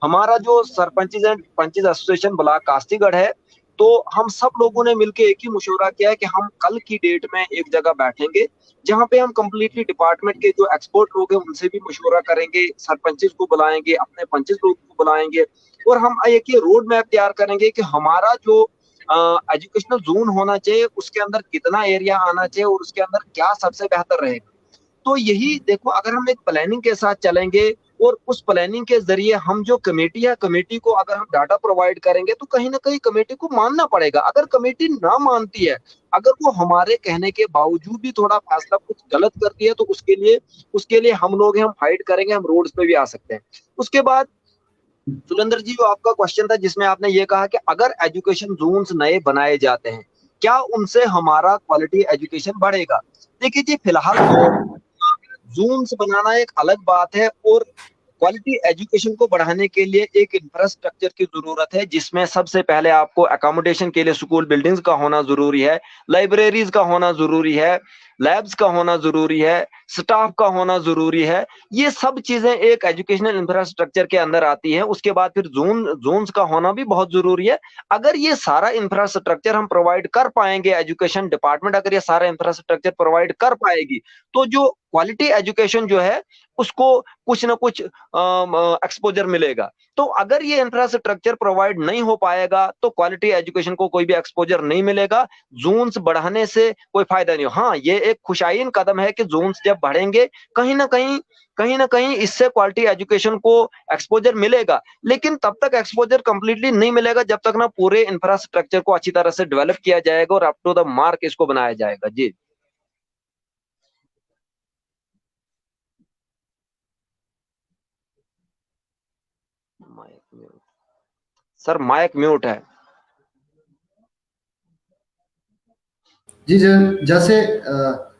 हमारा जो sarpanches and panches association block Kastigarh है, तो हम सब लोगों ने मिलकर एक ही मशवरा किया है कि हम कल की डेट में एक जगह बैठेंगे, जहां पे हम कंप्लीटली डिपार्टमेंट के जो एक्सपर्ट लोग हैं उनसे भी मशवरा करेंगे, सरपंचेज को बुलाएंगे, अपने पंचेज लोग को बुलाएंगे, और हम एक ये रोड मैप तैयार करेंगे कि हमारा जो एजुकेशनल जोन होना चाहिए उसके अंदर कितना एरिया आना चाहिए और उसके अंदर क्या सबसे बेहतर रहेगा। तो यही देखो, अगर हम एक प्लानिंग के साथ चलेंगे और उस प्लानिंग के जरिए हम जो कमेटी है, कमेटी को अगर हम डाटा प्रोवाइड करेंगे, तो कहीं ना कहीं कमेटी को मानना पड़ेगा। अगर कमेटी ना मानती है, अगर वो हमारे कहने के बावजूद भी थोड़ा फैसला कुछ गलत करती है, तो उसके लिए हम लोग हैं, हम फाइट करेंगे, हम रोड्स पे भी आ सकते हैं। उसके बाद सुरेंद्र जी, जो आपका क्वेश्चन था जिसमें आपने ये कहा कि अगर एजुकेशन जोन्स नए बनाए जाते हैं, क्या उनसे हमारा क्वालिटी एजुकेशन बढ़ेगा? देखिए जी, फिलहाल तो जोन्स बनाना एक अलग बात है, और क्वालिटी एजुकेशन को बढ़ाने के लिए एक इंफ्रास्ट्रक्चर की जरूरत है, जिसमें सबसे पहले आपको अकोमोडेशन के लिए स्कूल बिल्डिंग्स का होना जरूरी है, लाइब्रेरीज का होना जरूरी है, लैब्स का होना जरूरी है, स्टाफ का होना जरूरी है। ये सब चीजें एक एजुकेशनल इंफ्रास्ट्रक्चर के अंदर आती है। उसके बाद फिर जोन्स का होना भी बहुत जरूरी है। अगर ये सारा इंफ्रास्ट्रक्चर हम प्रोवाइड कर पाएंगे, एजुकेशन डिपार्टमेंट अगर ये सारा इंफ्रास्ट्रक्चर प्रोवाइड कर पाएगी, तो जो क्वालिटी एजुकेशन जो है उसको कुछ ना कुछ एक्सपोजर मिलेगा। तो अगर ये इंफ्रास्ट्रक्चर प्रोवाइड नहीं हो पाएगा, तो क्वालिटी एजुकेशन को कोई भी एक्सपोजर नहीं मिलेगा। जोन्स बढ़ाने से कोई फायदा नहीं हो। हाँ, ये एक खुशाइन कदम है कि जोन्स जब बढ़ेंगे, कहीं ना कहीं इससे क्वालिटी एजुकेशन को एक्सपोजर मिलेगा, लेकिन तब तक एक्सपोजर कंप्लीटली नहीं मिलेगा जब तक ना पूरे इंफ्रास्ट्रक्चर को अच्छी तरह से डेवलप किया जाएगा और अप टू द मार्क इसको बनाया जाएगा। जी सर, माइक म्यूट है। जी जैसे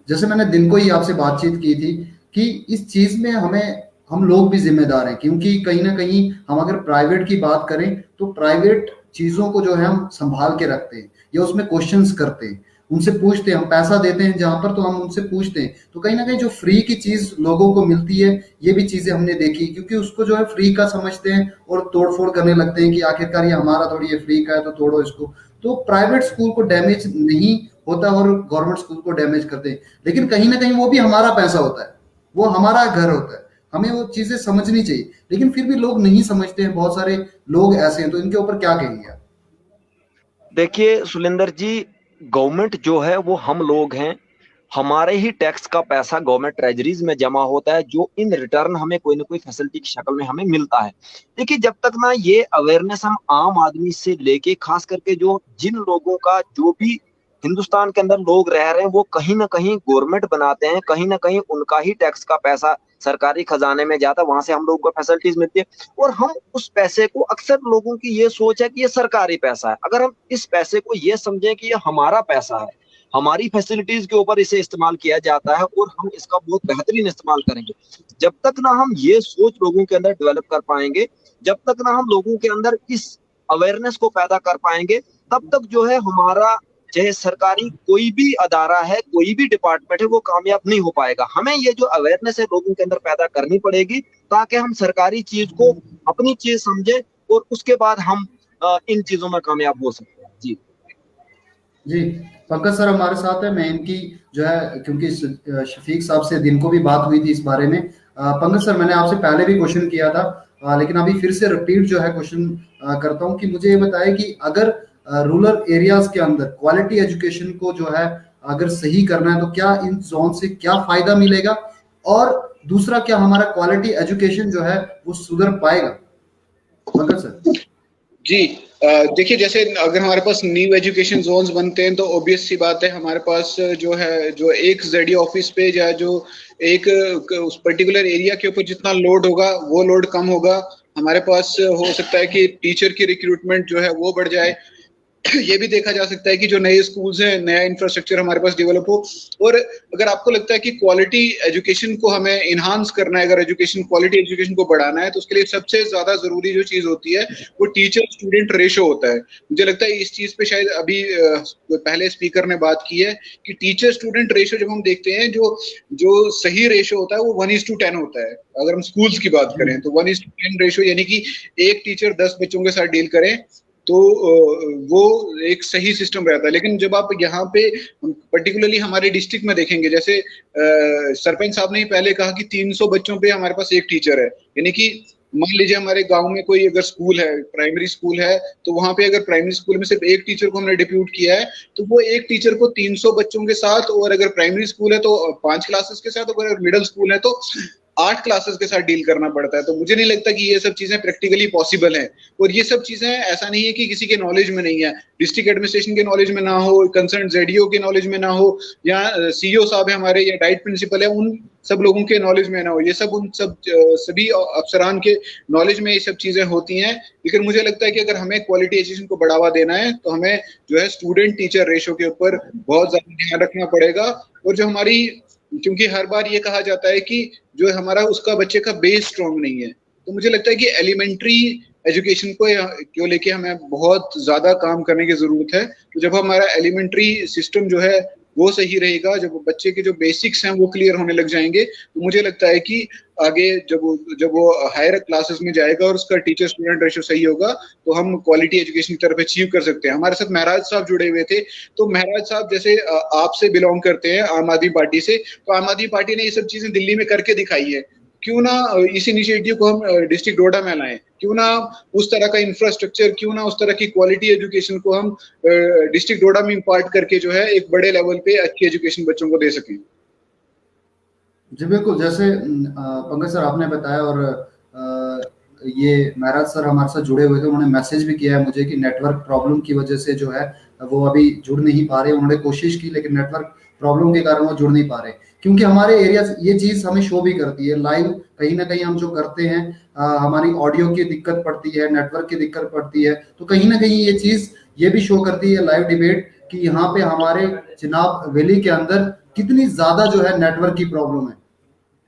जैसे मैंने दिन को ही आपसे बातचीत की थी कि इस चीज में हम लोग भी जिम्मेदार हैं, क्योंकि कहीं ना कहीं हम अगर प्राइवेट की बात करें तो प्राइवेट चीजों को जो है हम संभाल के रखते हैं या उसमें क्वेश्चंस करते हैं, उनसे पूछते हैं, हम पैसा देते हैं जहां पर, तो हम उनसे पूछते हैं। तो कहीं ना कहीं जो फ्री की चीज लोगों को मिलती है, ये भी चीजें हमने देखी, क्योंकि उसको जो है फ्री का समझते हैं और तोड़फोड़ करने लगते हैं कि आखिरकार ये हमारा थोड़ी, ये फ्री का है तो तोड़ो इसको। तो प्राइवेट स्कूल को डैमेज नहीं होता और गवर्नमेंट स्कूल को डैमेज करते हैं, लेकिन कहीं ना कहीं वो भी हमारा पैसा होता है, वो हमारा घर होता है, हमें वो चीजें समझनी चाहिए। लेकिन फिर भी लोग नहीं समझते हैं, बहुत सारे लोग ऐसे हैं। तो इनके ऊपर क्या कहेंगे आप? देखिए सुलेंदर जी, गवर्नमेंट जो है वो हम लोग हैं, हमारे ही टैक्स का पैसा गवर्नमेंट ट्रेजरीज में जमा होता है, जो इन रिटर्न हमें कोई ना कोई फैसिलिटी की शक्ल में हमें मिलता है। देखिए, जब तक ना ये अवेयरनेस हम आम आदमी से लेके, खास करके जो जिन लोगों का, जो भी हिंदुस्तान के अंदर लोग रह रहे हैं, वो कहीं ना कहीं गवर्नमेंट बनाते हैं, कहीं ना कहीं उनका ही टैक्स का पैसा सरकारी खजाने में जाता है, वहां से हम लोगों को फैसिलिटीज मिलती है, और हम उस पैसे को, अक्सर लोगों की ये सोच है कि ये सरकारी पैसा है। अगर हम इस पैसे को ये समझें कि ये हमारा पैसा है, हमारी फैसिलिटीज के ऊपर इसे इस्तेमाल किया जाता है और हम इसका बहुत बेहतरीन इस्तेमाल करेंगे, जब तक ना हम ये सोच लोगों के अंदर डेवलप कर पाएंगे, जब तक ना हम लोगों के अंदर इस अवेयरनेस को पैदा कर पाएंगे, तब तक जो है हमारा, चाहे सरकारी कोई भी अदारा है, कोई भी डिपार्टमेंट है, वो कामयाब नहीं हो पाएगा। हमें ये जो अवेयरनेस है लोगों के अंदर पैदा करनी पड़ेगी, ताकि हम सरकारी चीज को अपनी चीज समझे और उसके बाद हम इन चीजों में कामयाब हो सकते हैं। जी जी, पंकज सर हमारे साथ है। मैं इनकी जो है, क्योंकि शफीक साहब से दिन को भी बात हुई थी इस बारे में। पंकज सर, मैंने आपसे पहले भी क्वेश्चन किया था, लेकिन अभी फिर से रिपीट जो है क्वेश्चन करता हूँ कि मुझे ये बताया कि अगर रूरल एरियाज के अंदर क्वालिटी एजुकेशन को जो है अगर सही करना है, तो क्या इन जोन से क्या फायदा मिलेगा, और दूसरा, क्या हमारा क्वालिटी एजुकेशन जो है वो सुधर पाएगा? पंकज सर। जी, देखिए, जैसे अगर हमारे पास न्यू एजुकेशन जोन्स बनते हैं, तो ऑब्वियस सी बात है, हमारे पास जो है, जो एक जेडी ऑफिस पे या जो एक उस पर्टिकुलर एरिया के ऊपर जितना लोड होगा, वो लोड कम होगा। हमारे पास हो सकता है कि टीचर की रिक्रूटमेंट जो है वो बढ़ जाए। ये भी देखा जा सकता है कि जो नए स्कूल्स हैं, नया इंफ्रास्ट्रक्चर हमारे पास डेवलप हो। और अगर आपको लगता है कि क्वालिटी एजुकेशन को हमें इन्हांस करना है, अगर क्वालिटी एजुकेशन को बढ़ाना है, तो उसके लिए सबसे ज्यादा जरूरी जो चीज होती है वो टीचर स्टूडेंट रेशो होता है। मुझे लगता है इस चीज पे शायद अभी पहले स्पीकर ने बात की है कि टीचर स्टूडेंट रेशो जब हम देखते हैं, जो सही रेशो होता है वो 1:10 होता है। अगर हम स्कूल्स की बात करें तो 1:10 रेशो, यानी कि एक टीचर 10 बच्चों के साथ डील करें, तो वो एक सही सिस्टम रहता है। लेकिन जब आप यहाँ पे पर्टिकुलरली हमारे डिस्ट्रिक्ट में देखेंगे, जैसे सरपंच साहब ने ही पहले कहा कि 300 बच्चों पे हमारे पास एक टीचर है, यानी कि मान लीजिए हमारे गांव में कोई अगर स्कूल है, प्राइमरी स्कूल है, तो वहां पे अगर प्राइमरी स्कूल में सिर्फ एक टीचर को हमने डिप्यूट किया है, तो वो एक टीचर को 300 बच्चों के साथ, और अगर प्राइमरी स्कूल है तो 5 क्लासेस के साथ, और अगर मिडिल स्कूल है तो 8 क्लासेस के साथ डील करना पड़ता है। तो मुझे नहीं लगता कि ये सब चीजें प्रैक्टिकली पॉसिबल हैं। और ये सब चीजें ऐसा नहीं है कि किसी के नॉलेज में नहीं है, डिस्ट्रिक्ट एडमिनिस्ट्रेशन के नॉलेज में ना हो, कंसर्न जेडीओ के नॉलेज में ना हो, या सीईओ साहब है हमारे, या डाइट प्रिंसिपल है, उन सब लोगों के नॉलेज में ना हो। ये सब उन सब सभी अफसरान के नॉलेज में ये सब चीजें होती हैं। लेकिन मुझे लगता है कि अगर हमें क्वालिटी एजुकेशन को बढ़ावा देना है, तो हमें जो है स्टूडेंट टीचर रेशो के ऊपर बहुत ज्यादा ध्यान रखना पड़ेगा। और जो हमारी, क्योंकि हर बार ये कहा जाता है कि जो हमारा उसका बच्चे का बेस स्ट्रांग नहीं है, तो मुझे लगता है कि एलिमेंट्री एजुकेशन को लेके हमें बहुत ज्यादा काम करने की जरूरत है। तो जब हमारा एलिमेंट्री सिस्टम जो है वो सही रहेगा, जब बच्चे के जो बेसिक्स हैं वो क्लियर होने लग जाएंगे, तो मुझे लगता है कि आगे जब वो हायर क्लासेस में जाएगा और उसका टीचर स्टूडेंट रेशो सही होगा, तो हम क्वालिटी एजुकेशन की तरफ अचीव कर सकते हैं। हमारे साथ महराज साहब जुड़े हुए थे, तो महराज साहब जैसे आपसे बिलोंग करते हैं, आम आदमी पार्टी से, तो आम आदमी पार्टी ने ये सब चीजें दिल्ली में करके दिखाई है। क्यों ना इस इनिशिएटिव को हम डिस्ट्रिक्ट डोडा में लाएं, क्यों ना उस तरह का इंफ्रास्ट्रक्चर, क्यों ना उस तरह की क्वालिटी एजुकेशन को हम डिस्ट्रिक्ट डोडा में इम्पार्ट करके जो है एक बड़े लेवल पे अच्छी एजुकेशन बच्चों को दे सकें। जी बिल्कुल, जैसे पंकज सर आपने बताया, और ये महराज सर हमारे साथ जुड़े हुए थे, उन्होंने मैसेज भी किया है मुझे कि नेटवर्क प्रॉब्लम की वजह से जो है वो अभी जुड़ नहीं पा रहे। उन्होंने कोशिश की, लेकिन नेटवर्क प्रॉब्लम के कारण वो जुड़ नहीं पा रहे। क्योंकि हमारे एरिया ये चीज हमें शो भी करती है लाइव, कहीं ना कहीं हम जो करते हैं, हमारी ऑडियो की दिक्कत पड़ती है, नेटवर्क की दिक्कत पड़ती है, तो कहीं ना कहीं ये चीज ये भी शो करती है लाइव डिबेट कि यहाँ पे हमारे चिनाब वैली के अंदर कितनी ज्यादा जो है नेटवर्क की प्रॉब्लम है।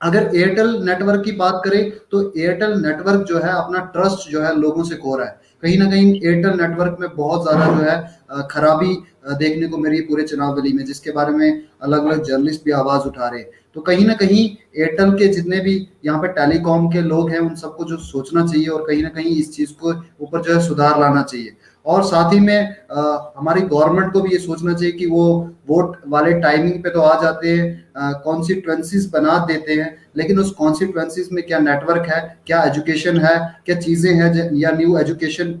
अगर एयरटेल नेटवर्क की बात करें, तो एयरटेल नेटवर्क जो है अपना ट्रस्ट जो है लोगों से खो रहा है। कहीं ना कहीं एयरटेल नेटवर्क में बहुत ज्यादा जो है खराबी देखने को मिली पूरे चुनाव वैली में, जिसके बारे में अलग अलग जर्नलिस्ट भी आवाज उठा रहे हैं। तो कहीं ना कहीं एयरटेल के जितने भी यहाँ पे टेलीकॉम के लोग हैं, उन सबको जो सोचना चाहिए और कहीं ना कहीं इस चीज को ऊपर जो है सुधार लाना चाहिए। और साथ ही में हमारी गवर्नमेंट को भी ये सोचना चाहिए कि वो वोट वाले टाइमिंग पे तो आ जाते हैं, कॉन्स्टिट्यूएंसीज बना देते हैं, लेकिन उस कॉन्स्टिट्यूएंसीज में क्या नेटवर्क है, क्या एजुकेशन है, क्या चीजें हैं, या न्यू एजुकेशन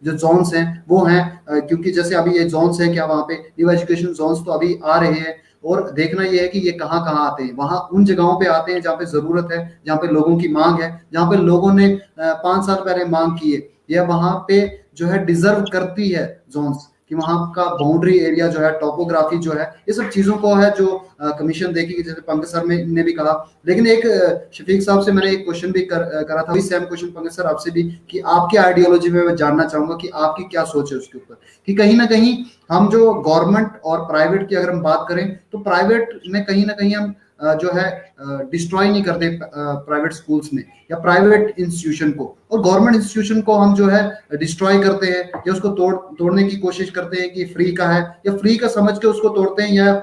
जो जोन्स हैं वो हैं, क्योंकि जैसे अभी ये जोन्स हैं, क्या वहाँ पे न्यू एजुकेशन जोन्स तो अभी आ रहे हैं, और देखना ये है कि ये कहाँ कहाँ आते हैं। वहां उन जगहों पे आते हैं जहाँ पे जरूरत है, जहाँ पे लोगों की मांग है, जहाँ पे लोगों ने 5 साल पहले मांग की है, या वहां पे जो है डिजर्व करती है जोन्स, कि वहां का बाउंड्री एरिया जो है, टोपोग्राफी जो है, ये सब चीजों को है जो कमीशन देखेगी, जैसे पंकज सर ने भी कहा। लेकिन एक शफीक साहब से मैंने एक क्वेश्चन भी करा था, सेम क्वेश्चन पंकज सर आपसे भी, कि आपकी आइडियोलॉजी में मैं जानना चाहूंगा कि आपकी क्या सोच है उसके ऊपर, कि कहीं ना कहीं हम जो गवर्नमेंट और प्राइवेट की अगर हम बात करें, तो प्राइवेट में कहीं ना कहीं हम जो है डिस्ट्रॉय नहीं करते प्राइवेट स्कूल्स में या प्राइवेट इंस्टीट्यूशन को, और गवर्नमेंट इंस्टीट्यूशन को हम जो है डिस्ट्रॉय करते हैं, या उसको तोड़ने की कोशिश करते हैं कि फ्री का है, या फ्री का समझ के उसको तोड़ते हैं, या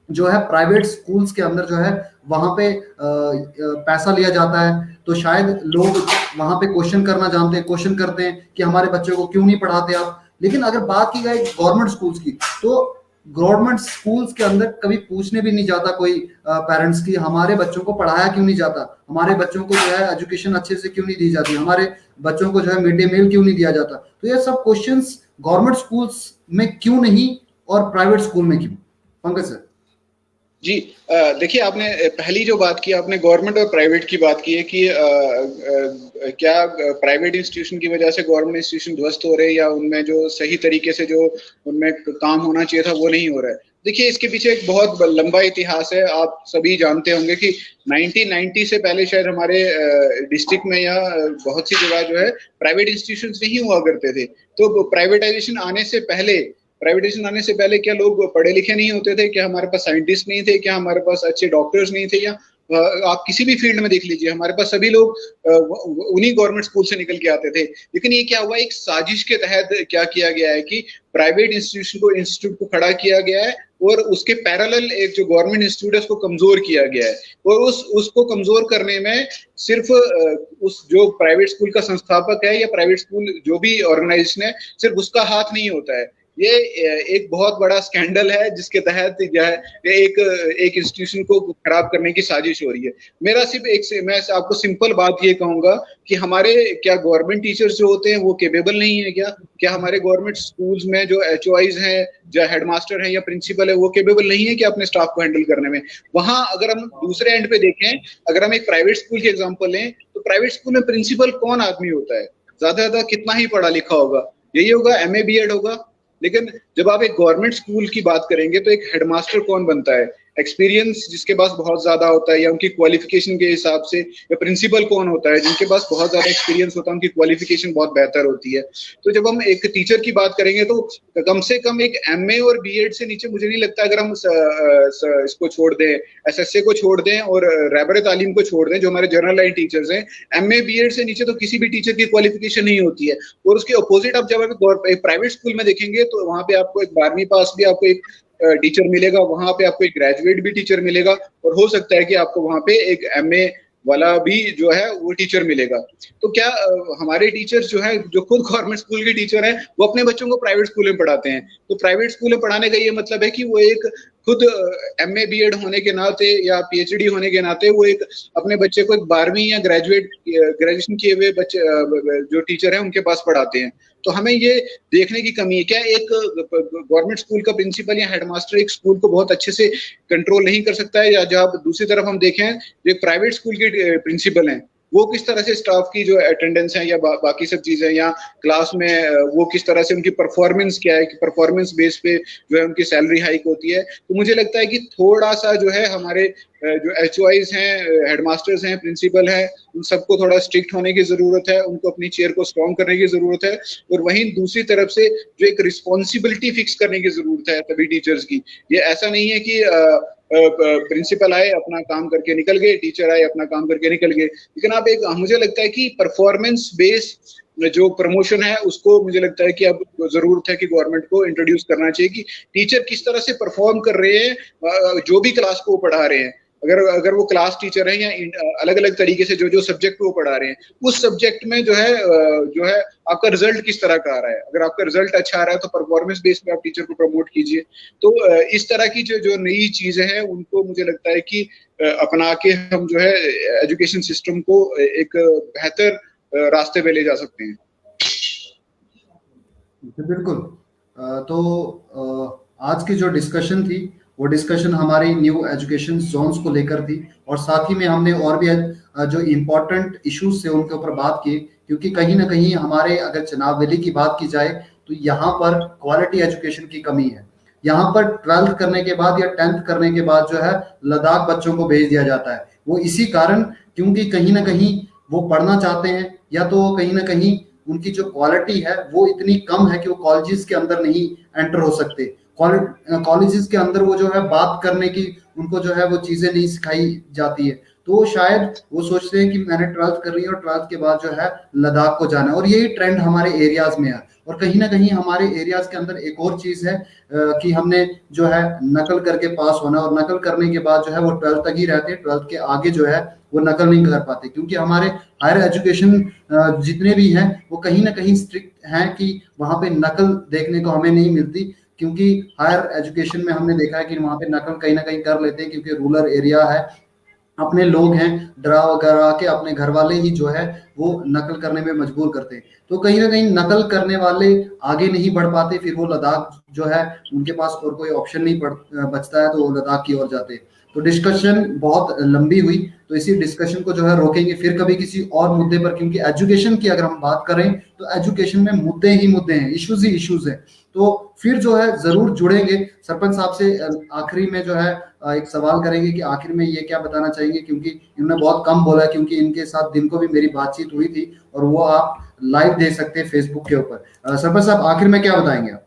जो है प्राइवेट स्कूल्स के अंदर जो है वहां पे पैसा लिया जाता है। तो शायद लोग वहां पे क्वेश्चन करना जानते हैं, क्वेश्चन करते हैं कि हमारे बच्चों को क्यों नहीं पढ़ाते आप। लेकिन अगर बात की जाए गवर्नमेंट स्कूल्स की, तो गवर्नमेंट स्कूल्स के अंदर कभी पूछने भी नहीं जाता कोई पेरेंट्स की हमारे बच्चों को पढ़ाया क्यों नहीं जाता, हमारे बच्चों को जो है एजुकेशन अच्छे से क्यों नहीं दी जाती, हमारे बच्चों को जो है मिड डे मील क्यों नहीं दिया जाता। तो ये सब क्वेश्चंस गवर्नमेंट स्कूल्स में क्यों नहीं और प्राइवेट स्कूल में क्यों? पंकज सर जी, देखिए, आपने पहली जो बात की, आपने गवर्नमेंट और प्राइवेट की बात की है कि क्या प्राइवेट इंस्टीट्यूशन की वजह से गवर्नमेंट इंस्टीट्यूशन ध्वस्त हो रहे हैं, या उनमें जो सही तरीके से जो उनमें काम होना चाहिए था वो नहीं हो रहा है। देखिए, इसके पीछे एक बहुत लंबा इतिहास है। आप सभी जानते होंगे कि 1990 से पहले शायद हमारे डिस्ट्रिक्ट में या बहुत सी जगह जो है प्राइवेट इंस्टीट्यूशंस नहीं हुआ करते थे। तो प्राइवेटाइजेशन आने से पहले क्या लोग पढ़े लिखे नहीं होते थे? क्या हमारे पास साइंटिस्ट नहीं थे? क्या हमारे पास अच्छे डॉक्टर्स नहीं थे? या आप किसी भी फील्ड में देख लीजिए, हमारे पास सभी लोग उन्हीं गवर्नमेंट स्कूल से निकल के आते थे। लेकिन ये क्या हुआ, एक साजिश के तहत क्या किया गया है कि प्राइवेट इंस्टीट्यूट को खड़ा किया गया है और उसके पैरेलल एक जो गवर्नमेंट इंस्टीट्यूट है उसको कमजोर किया गया है। और उसको कमजोर करने में सिर्फ उस जो प्राइवेट स्कूल का संस्थापक है या प्राइवेट स्कूल जो भी ऑर्गेनाइजेशन है, सिर्फ उसका हाथ नहीं होता है। ये एक बहुत बड़ा स्कैंडल है जिसके तहत एक इंस्टीट्यूशन को खराब करने की साजिश हो रही है। मेरा सिर्फ मैं आपको सिंपल बात ये कहूंगा कि हमारे क्या गवर्नमेंट टीचर्स जो होते हैं वो केपेबल नहीं है? क्या हमारे गवर्नमेंट स्कूल्स में जो HOIs हैं, जो हेडमास्टर हैं या प्रिंसिपल है, वो केपेबल नहीं है कि अपने स्टाफ को हैंडल करने में? वहां अगर हम दूसरे एंड पे देखें, अगर हम एक प्राइवेट स्कूल की एग्जाम्पल लें, तो प्राइवेट स्कूल में प्रिंसिपल कौन आदमी होता है? ज्यादा कितना ही पढ़ा लिखा होगा? यही होगा, MA BEd होगा। लेकिन जब आप एक गवर्नमेंट स्कूल की बात करेंगे तो एक हेडमास्टर कौन बनता है? एक्सपीरियंस जिसके पास बहुत ज्यादा होता है या उनकी क्वालिफिकेशन के हिसाब से, या प्रिंसिपल कौन होता है जिनके पास बहुत ज्यादा एक्सपीरियंस होता है, उनकी क्वालिफिकेशन बहुत बेहतर होती है। तो जब हम एक टीचर की बात करेंगे तो कम से कम एक MA और BEd से नीचे मुझे नहीं लगता, अगर हम इसको छोड़ दें, SSA को छोड़ दें और रहबर तालीम को छोड़ दें, जो हमारे जनरल लाइन टीचर्स हैं, MA BEd से नीचे तो किसी भी टीचर की क्वालिफिकेशन नहीं होती है। और उसके अपोजिट आप जब एक प्राइवेट स्कूल में देखेंगे तो वहां पे आपको एक 12वीं पास भी आपको एक टीचर मिलेगा, वहां पे आपको एक ग्रेजुएट भी टीचर मिलेगा, और हो सकता है कि आपको वहां पे एक MA वाला भी जो है वो टीचर मिलेगा। तो क्या हमारे टीचर्स जो है, जो खुद गवर्नमेंट स्कूल के टीचर हैं, वो अपने बच्चों को प्राइवेट स्कूल में पढ़ाते हैं? तो प्राइवेट स्कूल में पढ़ाने का ये मतलब है कि वो एक खुद MA BEd होने के नाते या PhD होने के नाते वो एक अपने बच्चे को एक 12वीं या ग्रेजुएशन किए हुए बच्चे जो टीचर हैं उनके पास पढ़ाते हैं। तो हमें ये देखने की कमी है, क्या एक गवर्नमेंट स्कूल का प्रिंसिपल या हेडमास्टर एक स्कूल को बहुत अच्छे से कंट्रोल नहीं कर सकता है? या जब दूसरी तरफ हम देखें, जो एक प्राइवेट स्कूल के प्रिंसिपल हैं, वो किस तरह से स्टाफ की जो अटेंडेंस है या बाकी सब चीजें, या क्लास में वो किस तरह से उनकी परफॉर्मेंस क्या है, कि परफॉर्मेंस बेस पे जो है उनकी सैलरी हाइक होती है। तो मुझे लगता है कि थोड़ा सा जो है हमारे जो HOIs हैं, हेडमास्टर्स हैं, प्रिंसिपल हैं, उन सबको थोड़ा स्ट्रिक्ट होने की जरूरत है, उनको अपनी चेयर को स्ट्रॉन्ग करने की जरूरत है। और वहीं दूसरी तरफ से जो एक रिस्पॉन्सिबिलिटी फिक्स करने की जरूरत है सभी टीचर्स की। ये ऐसा नहीं है कि प्रिंसिपल आए अपना काम करके निकल गए, टीचर आए अपना काम करके निकल गए। लेकिन आप एक, मुझे लगता है कि परफॉर्मेंस बेस जो प्रमोशन है उसको मुझे लगता है कि अब जरूरत है कि गवर्नमेंट को इंट्रोड्यूस करना चाहिए कि टीचर किस तरह से परफॉर्म कर रहे हैं जो भी क्लास को पढ़ा रहे हैं। अगर वो क्लास टीचर है या अलग अलग तरीके से जो सब्जेक्ट वो पढ़ा रहे हैं, उस सब्जेक्ट में जो है आपका रिजल्ट किस तरह का आ रहा है। अगर आपका रिजल्ट अच्छा आ रहा है तो परफॉर्मेंस बेस पे आप टीचर को प्रमोट कीजिए। तो इस तरह की जो नई चीजें हैं उनको मुझे लगता है कि अपना के हम जो है एजुकेशन सिस्टम को एक बेहतर रास्ते पे ले जा सकते हैं। बिल्कुल। तो आज की जो डिस्कशन थी वो डिस्कशन हमारी न्यू एजुकेशन जोन्स को लेकर थी, और साथ ही में हमने और भी जो इम्पोर्टेंट इश्यूज थे उनके ऊपर बात की, क्योंकि कहीं ना कहीं हमारे अगर चुनाव वैली की बात की जाए तो यहाँ पर क्वालिटी एजुकेशन की कमी है। यहाँ पर 12th करने के बाद या 10th करने के बाद जो है लद्दाख बच्चों को भेज दिया जाता है। वो इसी कारण, क्योंकि कहीं ना कहीं वो पढ़ना चाहते हैं, या तो कहीं ना कहीं उनकी जो क्वालिटी है वो इतनी कम है कि वो कॉलेजेस के अंदर नहीं एंटर हो सकते। कॉलेजेस के अंदर वो जो है बात करने की उनको जो है वो चीजें नहीं सिखाई जाती है। तो शायद वो सोचते हैं कि मैंने 12th कर ली और 12th के बाद जो है लद्दाख को जाना है, और यही ट्रेंड हमारे एरियाज में है। और कहीं ना कहीं हमारे एरियाज के अंदर एक और चीज है कि हमने जो है नकल करके पास होना, और नकल करने के बाद जो है वो 12th तक ही रहते हैं, 12th के आगे जो है वो नकल नहीं कर पाते, क्योंकि हमारे हायर एजुकेशन जितने भी हैं वो कहीं ना कहीं स्ट्रिक्ट हैं कि वहां पे नकल देखने को हमें नहीं मिलती। क्योंकि हायर एजुकेशन में हमने देखा है कि वहां पे नकल कहीं ना कहीं कर लेते हैं, क्योंकि रूरल एरिया है, अपने लोग हैं, डरा वगैरह के अपने घर वाले ही जो है वो नकल करने में मजबूर करते हैं। तो कहीं ना कहीं नकल करने वाले आगे नहीं बढ़ पाते, फिर वो लद्दाख जो है उनके पास और कोई ऑप्शन नहीं बचता है, तो वो लद्दाख की ओर जाते हैं। तो डिस्कशन बहुत लंबी हुई, तो इसी डिस्कशन को जो है रोकेंगे फिर कभी किसी और मुद्दे पर, क्योंकि एजुकेशन की अगर हम बात करें तो एजुकेशन में मुद्दे ही मुद्दे हैं, इश्यूज ही इश्यूज हैं। तो फिर जो है जरूर जुड़ेंगे। सरपंच साहब से आखिरी में जो है एक सवाल करेंगे कि आखिर में ये क्या बताना चाहेंगे, क्योंकि इन्होंने बहुत कम बोला है, क्योंकि इनके साथ दिन को भी मेरी बातचीत हुई थी और वो आप लाइव देख सकते हैं फेसबुक के ऊपर। सरपंच साहब आखिर में क्या बताएंगे आप?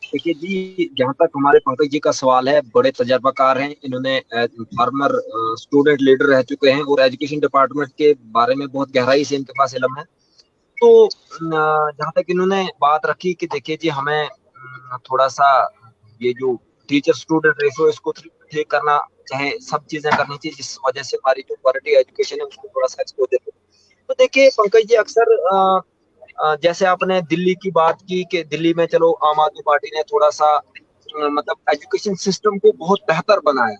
देखिए जी, जहाँ तक हमारे पंकज जी का सवाल है, बड़े तजर्बाकार हैं, इन्होंने फार्मर स्टूडेंट लीडर रह चुके हैं और एजुकेशन डिपार्टमेंट के बारे में बहुत गहराई से इनके पास इल्म है। तो जहाँ तक इन्होंने बात रखी कि देखिए जी, हमें थोड़ा सा ये जो टीचर स्टूडेंट रेशो इसको ठीक करना चाहे, सब चीजें करनी चाहिए जिस वजह से हमारी जो क्वालिटी एजुकेशन है उसको थोड़ा सा एक्सपोजर हो। तो देखिए पंकज जी, अक्सर जैसे आपने दिल्ली की बात की कि दिल्ली में चलो आम आदमी पार्टी ने थोड़ा सा मतलब एजुकेशन सिस्टम को बहुत बेहतर बनाया,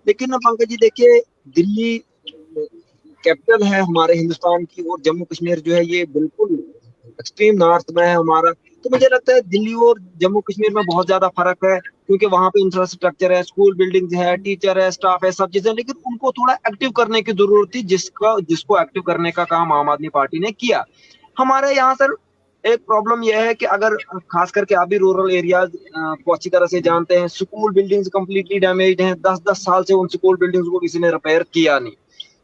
लेकिन पंकज जी देखिए, दिल्ली कैपिटल है हमारे हिंदुस्तान की और जम्मू कश्मीर जो है ये बिल्कुल एक्सट्रीम नॉर्थ में है हमारा। तो मुझे लगता है दिल्ली और जम्मू कश्मीर में बहुत ज्यादा फर्क है, क्योंकि वहां पे इंफ्रास्ट्रक्चर है, स्कूल बिल्डिंग है, टीचर है, स्टाफ है, सब चीजें, लेकिन उनको थोड़ा एक्टिव करने की जरूरत थी, जिसको एक्टिव करने का काम आम आदमी पार्टी ने किया। हमारे यहाँ सर एक प्रॉब्लम यह है कि अगर खास करके आप भी रूरल एरियाज को अच्छी तरह से जानते हैं, स्कूल बिल्डिंग्स कंप्लीटली डैमेज्ड हैं, 10-10 साल से उन स्कूल बिल्डिंग्स को किसी ने रिपेयर किया नहीं।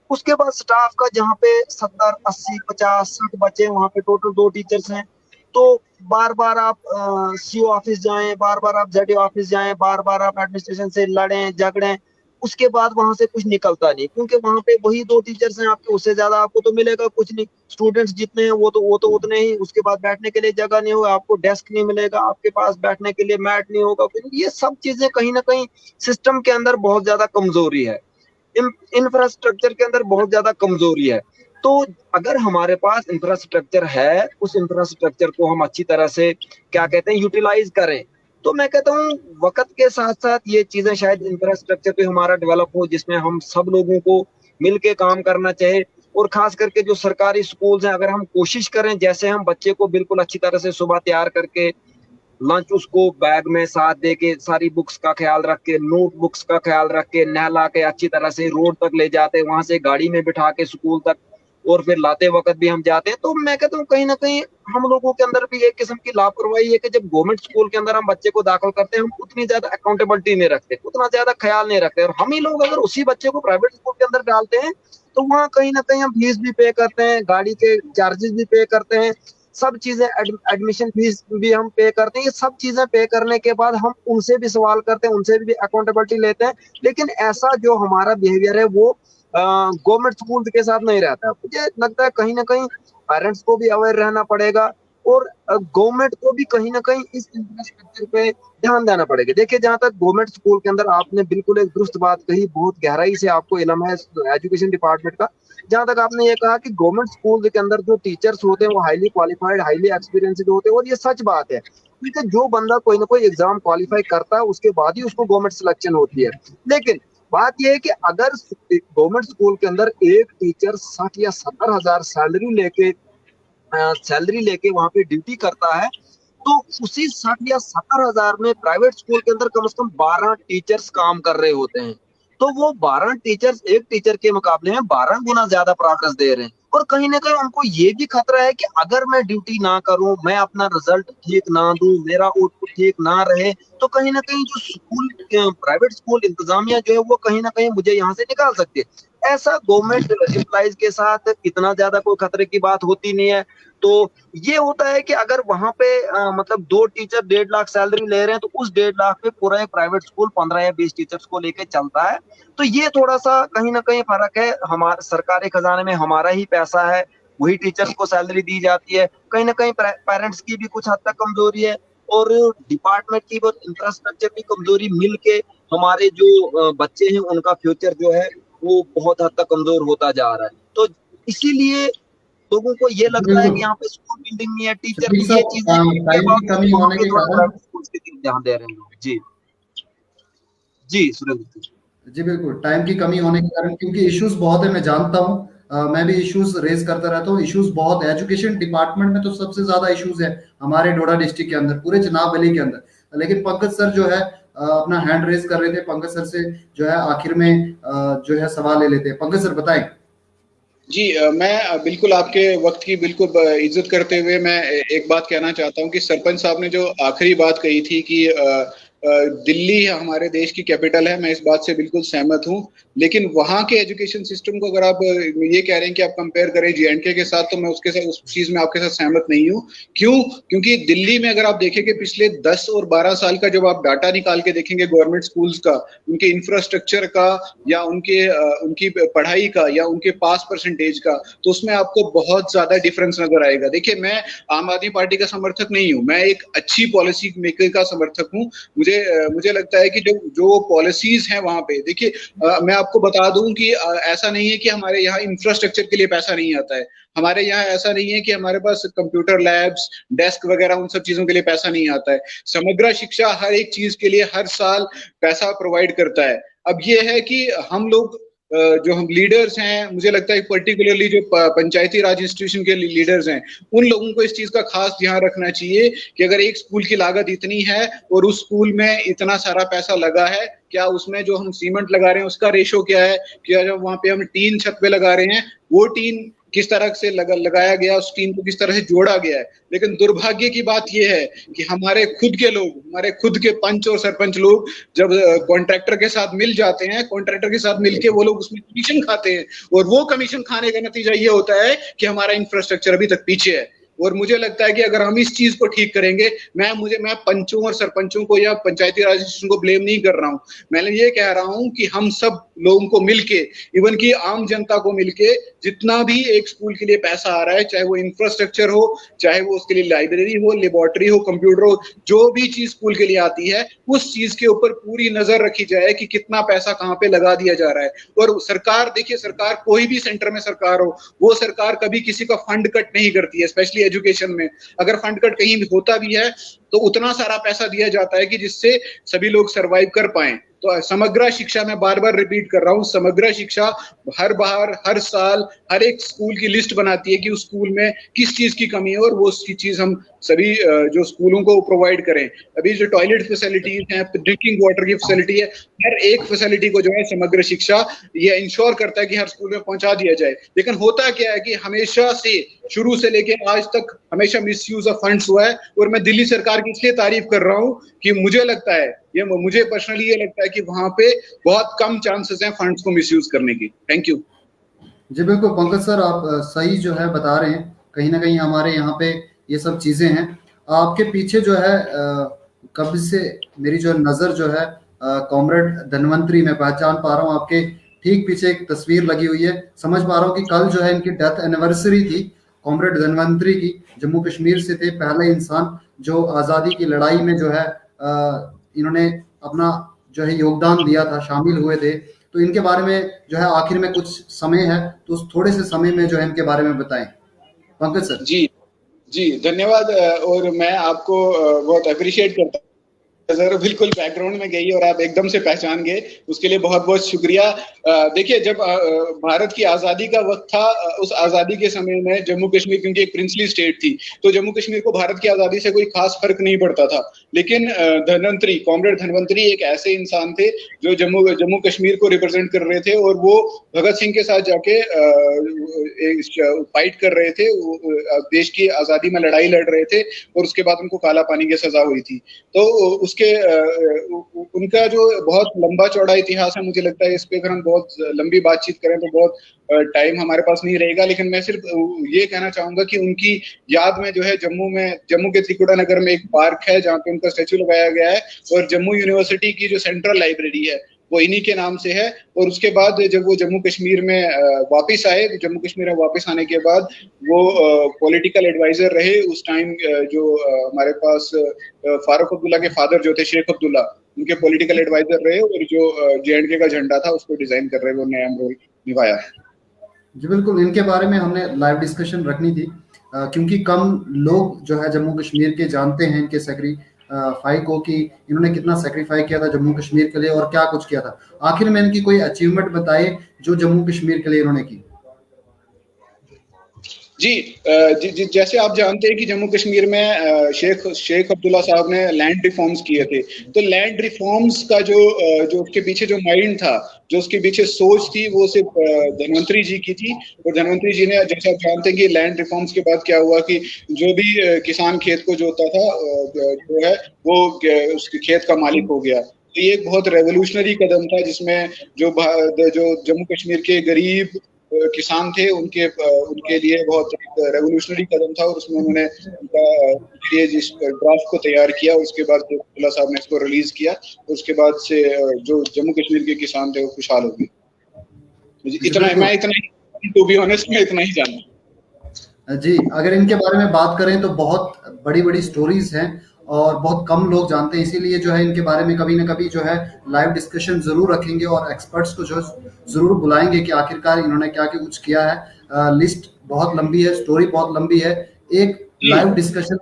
उसके बाद स्टाफ का जहाँ पे 70, 80, 50, 60 बच्चे, वहां पे टोटल 2 टीचर्स हैं। तो बार बार आप सीओ ऑफिस जाएं, बार बार आप जेडीओ ऑफिस जाएं, बार बार आप एडमिनिस्ट्रेशन से लड़ें झगड़ें, उसके बाद वहां से कुछ निकलता नहीं, क्योंकि वहां पे वही 2 टीचर्स हैं आपके, उससे ज्यादा आपको तो मिलेगा कुछ नहीं। स्टूडेंट्स जितने हैं वो तो उतने ही, उसके बाद बैठने के लिए जगह नहीं होगा, आपको डेस्क नहीं मिलेगा, आपके पास बैठने के लिए मैट नहीं होगा। ये सब चीजें कहीं ना कहीं सिस्टम के अंदर बहुत ज्यादा कमजोरी है, इंफ्रास्ट्रक्चर के अंदर बहुत ज्यादा कमजोरी है। तो अगर हमारे पास इंफ्रास्ट्रक्चर है, उस इंफ्रास्ट्रक्चर को हम अच्छी तरह से क्या कहते हैं यूटिलाइज करें, तो मैं कहता हूँ वक्त के साथ साथ ये चीजें शायद इंफ्रास्ट्रक्चर पे हमारा डेवलप हो, जिसमें हम सब लोगों को मिलके काम करना चाहिए। और खास करके जो सरकारी स्कूल्स हैं, अगर हम कोशिश करें, जैसे हम बच्चे को बिल्कुल अच्छी तरह से सुबह तैयार करके लंच उसको बैग में साथ दे के, सारी बुक्स का ख्याल रख के, नोट बुक्स का ख्याल रख के, नहला के अच्छी तरह से रोड तक ले जाते, वहां से गाड़ी में बिठा के स्कूल तक, और फिर लाते वक्त भी हम जाते हैं, तो मैं कहता हूँ कहीं ना कहीं हम लोगों के अंदर भी एक किस्म की लापरवाही है कि जब गवर्नमेंट स्कूल के अंदर हम बच्चे को दाखिल करते हैं, हम उतनी ज्यादा अकाउंटेबिलिटी नहीं रखते, उतना ज्यादा ख्याल नहीं रखते, और हम ही लोग अगर उसी बच्चे को प्राइवेट स्कूल के अंदर डालते हैं तो वहाँ कहीं ना कहीं हम फीस भी पे करते हैं, गाड़ी के चार्जेस भी पे करते हैं, सब चीजें, एडमिशन फीस भी हम पे करते हैं। ये सब चीजें पे करने के बाद हम उनसे भी सवाल करते हैं, उनसे भी अकाउंटेबिलिटी लेते हैं, लेकिन ऐसा जो हमारा बिहेवियर है वो गवर्नमेंट स्कूल के साथ नहीं रहता। मुझे लगता है कहीं ना कहीं पेरेंट्स को भी अवेयर रहना पड़ेगा और गवर्नमेंट को भी कहीं ना कहीं इस इंफ्रास्ट्रक्चर पे ध्यान देना पड़ेगा। देखिए, जहां तक गवर्नमेंट स्कूल के अंदर आपने बिल्कुल एक दुरुस्त बात कही, बहुत गहराई से आपको इल्म है एजुकेशन डिपार्टमेंट का। जहां तक आपने ये कहा कि गवर्नमेंट स्कूल के अंदर जो टीचर्स होते हैं वो हाईली क्वालिफाइड, हाईली एक्सपीरियंस्ड होते हैं, और ये सच बात है, क्योंकि जो बंदा कोई ना कोई एग्जाम क्वालिफाई करता है उसके बाद ही उसको गवर्नमेंट सिलेक्शन होती है। लेकिन बात यह है कि अगर गवर्नमेंट स्कूल के अंदर एक टीचर 60 या 70 हजार सैलरी लेके वहां पे ड्यूटी करता है, तो उसी 60 या 70 हजार में प्राइवेट स्कूल के अंदर कम से कम 12 टीचर्स काम कर रहे होते हैं। तो वो 12 टीचर्स एक टीचर के मुकाबले में 12 गुना ज्यादा प्रोग्रेस दे रहे हैं, और कहीं ना कहीं उनको ये भी खतरा है कि अगर मैं ड्यूटी ना करूं, मैं अपना रिजल्ट ठीक ना दूं, मेरा आउटपुट ठीक ना रहे, तो कहीं ना कहीं जो स्कूल, प्राइवेट स्कूल इंतजामिया जो है वो कहीं ना कहीं मुझे यहाँ से निकाल सकती है। ऐसा गवर्नमेंट एम्प्लॉइज के साथ इतना ज्यादा कोई खतरे की बात होती नहीं है। तो ये होता है कि अगर वहां पे मतलब 2 टीचर 1.5 लाख सैलरी ले रहे हैं, तो उस 1.5 लाख पे पूरा एक प्राइवेट स्कूल 15 या 20 टीचर्स को लेके चलता है। तो ये थोड़ा सा कहीं ना कहीं फर्क है, हमारे सरकारी खजाने में हमारा ही पैसा है, वही टीचर्स को सैलरी दी जाती है, कहीं ना कहीं पेरेंट्स की भी कुछ हद तक कमजोरी है, और डिपार्टमेंट की और इंफ्रास्ट्रक्चर की कमजोरी मिलके हमारे जो बच्चे हैं उनका फ्यूचर जो है वो बहुत हद तक कमजोर होता जा रहा है। तो इसीलिए लोगों को ये लगता है कि यहाँ पे स्कूल बिल्डिंग नहीं है, टीचर सटीक नहीं, ये साहब, चीजें टाइम की कमी होने के कारण, स्कूल की तरफ ध्यान दे रहे हैं लोग। जी जी सुरेंद्र जी बिल्कुल, टाइम की कमी होने के कारण, क्योंकि इश्यूज बहुत है, मैं जानता हूँ, मैं भी इश्यूज रेज करता रहता हूँ, इश्यूज बहुत है एजुकेशन डिपार्टमेंट में, तो सबसे ज्यादा इश्यूज है हमारे डोडा डिस्ट्रिक्ट के अंदर, पूरे चनाब वैली के अंदर। लेकिन पंकज सर जो है अपना हैंड रेज कर रहे थे। पंकज सर से जो है आखिर में जो है सवाल ले लेते हैं। पंकज सर बताएं। जी मैं बिल्कुल आपके वक्त की बिल्कुल इज्जत करते हुए मैं एक बात कहना चाहता हूं कि सरपंच साहब ने जो आखिरी बात कही थी कि दिल्ली हमारे देश की कैपिटल है, मैं इस बात से बिल्कुल सहमत हूं। लेकिन वहां के एजुकेशन सिस्टम को अगर आप ये कह रहे हैं कि आप कंपेयर करें J&K के साथ, तो मैं उसके साथ उस चीज में आपके साथ सहमत नहीं हूं। क्यों? क्योंकि दिल्ली में अगर आप देखेंगे पिछले 10 और 12 साल का जब आप डाटा निकाल के देखेंगे गवर्नमेंट स्कूल्स का, उनके इंफ्रास्ट्रक्चर का या उनकी पढ़ाई का या उनके पास परसेंटेज का, तो उसमें आपको बहुत ज्यादा डिफरेंस नजर आएगा। देखिए, मैं आम आदमी पार्टी का समर्थक नहीं हूं, मैं एक अच्छी पॉलिसी मेकर का समर्थक हूं। मुझे लगता है कि जो पॉलिसीज हैं वहां पे, देखिए मैं आपको बता दूं कि ऐसा नहीं है कि हमारे यहाँ इंफ्रास्ट्रक्चर के लिए पैसा नहीं आता है। हमारे यहाँ ऐसा नहीं है कि हमारे पास कंप्यूटर लैब्स, डेस्क वगैरह उन सब चीजों के लिए पैसा नहीं आता है। समग्र शिक्षा हर एक चीज के लिए हर साल पैसा प्रोवाइड करता है। अब ये है कि हम लोग जो हम लीडर्स हैं, मुझे लगता है पर्टिकुलरली जो पंचायती राज इंस्टीट्यूशन के सीनियर्स हैं, उन लोगों को इस चीज का खास ध्यान रखना चाहिए कि अगर एक स्कूल की लागत इतनी है और उस स्कूल में इतना सारा पैसा लगा है, क्या उसमें जो हम सीमेंट लगा रहे हैं उसका रेशो क्या है, क्या जब वहां पे हम टीन छत पे लगा रहे हैं वो टीन किस तरह से लगाया गया, उस टीम को किस तरह से जोड़ा गया है। लेकिन दुर्भाग्य की बात यह है कि हमारे खुद के लोग, हमारे खुद के पंच और सरपंच लोग जब कॉन्ट्रैक्टर के साथ मिल जाते हैं, कॉन्ट्रैक्टर के साथ मिलके वो लोग उसमें कमीशन खाते हैं, और वो कमीशन खाने का नतीजा ये होता है कि हमारा इंफ्रास्ट्रक्चर अभी तक पीछे है। और मुझे लगता है कि अगर हम इस चीज को ठीक करेंगे, मैं पंचों और सरपंचों को या पंचायती राज को ब्लेम नहीं कर रहा हूं, मैं ये कह रहा हूं कि हम सब लोगों को मिलके, इवन की आम जनता को मिलके, जितना भी एक स्कूल के लिए पैसा आ रहा है, चाहे वो इंफ्रास्ट्रक्चर हो, चाहे वो उसके लिए लाइब्रेरी हो, लेबोरेटरी हो, कंप्यूटर हो, जो भी चीज स्कूल के लिए आती है, उस चीज के ऊपर पूरी नजर रखी जाए कि कितना पैसा कहाँ पे लगा दिया जा रहा है। और सरकार, देखिए सरकार कोई भी सेंटर में सरकार हो, वो सरकार कभी किसी का फंड कट नहीं करती है, स्पेशली एजुकेशन में। अगर फंड कट कहीं भी होता भी है तो उतना सारा पैसा दिया जाता है कि जिससे सभी लोग सरवाइव कर पाए। तो समग्र शिक्षा, मैं बार बार रिपीट कर रहा हूं, समग्र शिक्षा हर बार, हर साल, हर एक स्कूल की लिस्ट बनाती है कि उस स्कूल में किस चीज की कमी है और वो उसकी चीज हम सभी जो स्कूलों को प्रोवाइड करें। अभी जो टॉयलेट फैसिलिटीज हैं, ड्रिंकिंग वाटर की फैसिलिटी है, हर एक फैसिलिटी को जो है समग्र शिक्षा ये इंश्योर करता है कि हर स्कूल में पहुंचा दिया जाए। लेकिन होता क्या है कि हमेशा से, शुरू से लेके आज तक, हमेशा मिसयूज ऑफ फंड्स हुआ है। और मैं दिल्ली सरकार की इसलिए तारीफ कर रहा हूं कि मुझे लगता है, ये मुझे पर्सनली ये लगता है कि वहां पे बहुत कम चांसेस हैं फंड्स को मिसयूज करने की। Thank you. जी बिल्कुल पंकज सर, आप सही जो है बता रहे हैं। कहीं ना कहीं हमारे यहाँ पे ये सब चीजें हैं। आपके पीछे जो है कब से मेरी जो नजर जो है कॉमरेड धनवंतरी, मैं पहचान पा रहा हूँ, आपके ठीक पीछे एक तस्वीर लगी हुई है। समझ पा रहा हूँ कि कल जो है इनकी डेथ एनिवर्सरी थी कॉमरेड धनवंतरी की। जम्मू कश्मीर से थे पहले इंसान जो आज़ादी की लड़ाई में जो है इन्होंने अपना जो है योगदान दिया था, शामिल हुए थे। तो इनके बारे में जो है आखिर में कुछ समय है तो उस थोड़े से समय में जो है इनके बारे में बताएं पंकज सर। जी जी धन्यवाद। और मैं आपको बहुत अप्रिशिएट करता हूँ सर, बिल्कुल बैकग्राउंड में गई और आप एकदम से पहचान गए, उसके लिए बहुत बहुत शुक्रिया। देखिए, जब भारत की आज़ादी का वक्त था, उस आज़ादी के समय में जम्मू कश्मीर क्योंकि एक प्रिंसली स्टेट थी, तो जम्मू कश्मीर को भारत की आज़ादी से कोई खास फर्क नहीं पड़ता था। लेकिन धनवंतरी, कॉमरेड धनवंतरी एक ऐसे इंसान थे जो जम्मू कश्मीर को रिप्रेजेंट कर रहे थे, और वो भगत सिंह के साथ जाके फाइट कर रहे थे, देश की आज़ादी में लड़ाई लड़ रहे थे, और उसके बाद उनको काला पानी की सजा हुई थी। तो उनका जो बहुत लंबा चौड़ा इतिहास है, मुझे लगता है इस पे अगर हम बहुत लंबी बातचीत करें तो बहुत टाइम हमारे पास नहीं रहेगा। लेकिन मैं सिर्फ ये कहना चाहूंगा कि उनकी याद में जो है जम्मू के त्रिकुटा नगर में एक पार्क है जहाँ पे उनका स्टैचू लगाया गया है, और जम्मू यूनिवर्सिटी की जो सेंट्रल लाइब्रेरी है वो इन्हीं के नाम से है। और उसके बाद जब वो जम्मू कश्मीर में वापस आए, जम्मू कश्मीर में वापस आने के बाद वो पॉलिटिकल एडवाइजर रहे उस टाइम, जो हमारे पास फारूक अब्दुल्ला के फादर जो थे, शेख अब्दुल्ला, उनके पॉलिटिकल एडवाइजर रहे, और जो J&K का झंडा था उसको डिजाइन कर रहे, वो नया रोल निभाया। जी बिल्कुल, इनके बारे में हमने लाइव डिस्कशन रखनी थी क्योंकि कम लोग जो है जम्मू कश्मीर के जानते हैं इनके सेक्रीफाई को, कि इन्होंने कितना सेक्रीफाई किया था जम्मू कश्मीर के लिए और क्या कुछ किया था। आखिर में इनकी कोई अचीवमेंट बताइए जो जम्मू कश्मीर के लिए इन्होंने की। जैसे आप जानते हैं कि जम्मू कश्मीर में शेख अब्दुल्ला साहब ने लैंड रिफॉर्म्स किए थे। तो लैंड रिफॉर्म्स का जो उसके पीछे जो माइंड था, जो उसके पीछे सोच थी, वो सिर्फ धनवंतरी जी की थी। और धनवंतरी जी ने, जैसे आप जानते हैं कि लैंड रिफॉर्म्स के बाद क्या हुआ कि जो भी किसान खेत को जोता था, जो है वो उसके खेत का मालिक हो गया। तो ये एक बहुत रेवोल्यूशनरी कदम था, जिसमें जो जम्मू कश्मीर के गरीब किसान थे, उनके लिए बहुत रेवोल्यूशनरी कदम था। और उसमें उन्होंने ये जिस ड्राफ्ट को तैयार किया, उसके बाद अब्दुल्ला साहब ने इसको रिलीज किया, उसके बाद से जो जम्मू कश्मीर के किसान थे वो खुशहाल हो गए। इतना ही टू बी ऑनेस्ट मैं इतना ही जानता। जी, अगर इनके बारे में बात करें तो बहुत बड़ी बड़ी स्टोरीज हैं और बहुत कम लोग जानते हैं, इसीलिए जो है इनके बारे में कभी ना कभी जो है लाइव डिस्कशन जरूर रखेंगे और एक्सपर्ट्स को जो जरूर बुलाएंगे कि आखिरकार इन्होंने क्या क्या कुछ किया है। लिस्ट बहुत लंबी है, स्टोरी बहुत लंबी है, एक लाइव डिस्कशन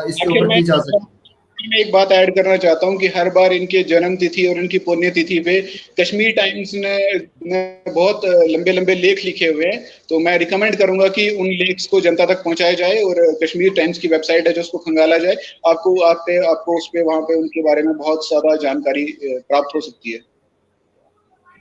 इसके आखिर ऊपर की जा सकती है। मैं एक बात ऐड करना चाहता हूं कि हर बार इनके जन्म तिथि और इनकी पुण्य तिथि पे कश्मीर टाइम्स ने बहुत लंबे लंबे लेख लिखे हुए हैं। तो मैं रिकमेंड करूंगा कि उन लेख्स को जनता तक पहुंचाया जाए, और कश्मीर टाइम्स की वेबसाइट है जो उसको खंगाला जाए। आपको उस पे वहां पे उनके बारे में बहुत ज्यादा जानकारी प्राप्त हो सकती है।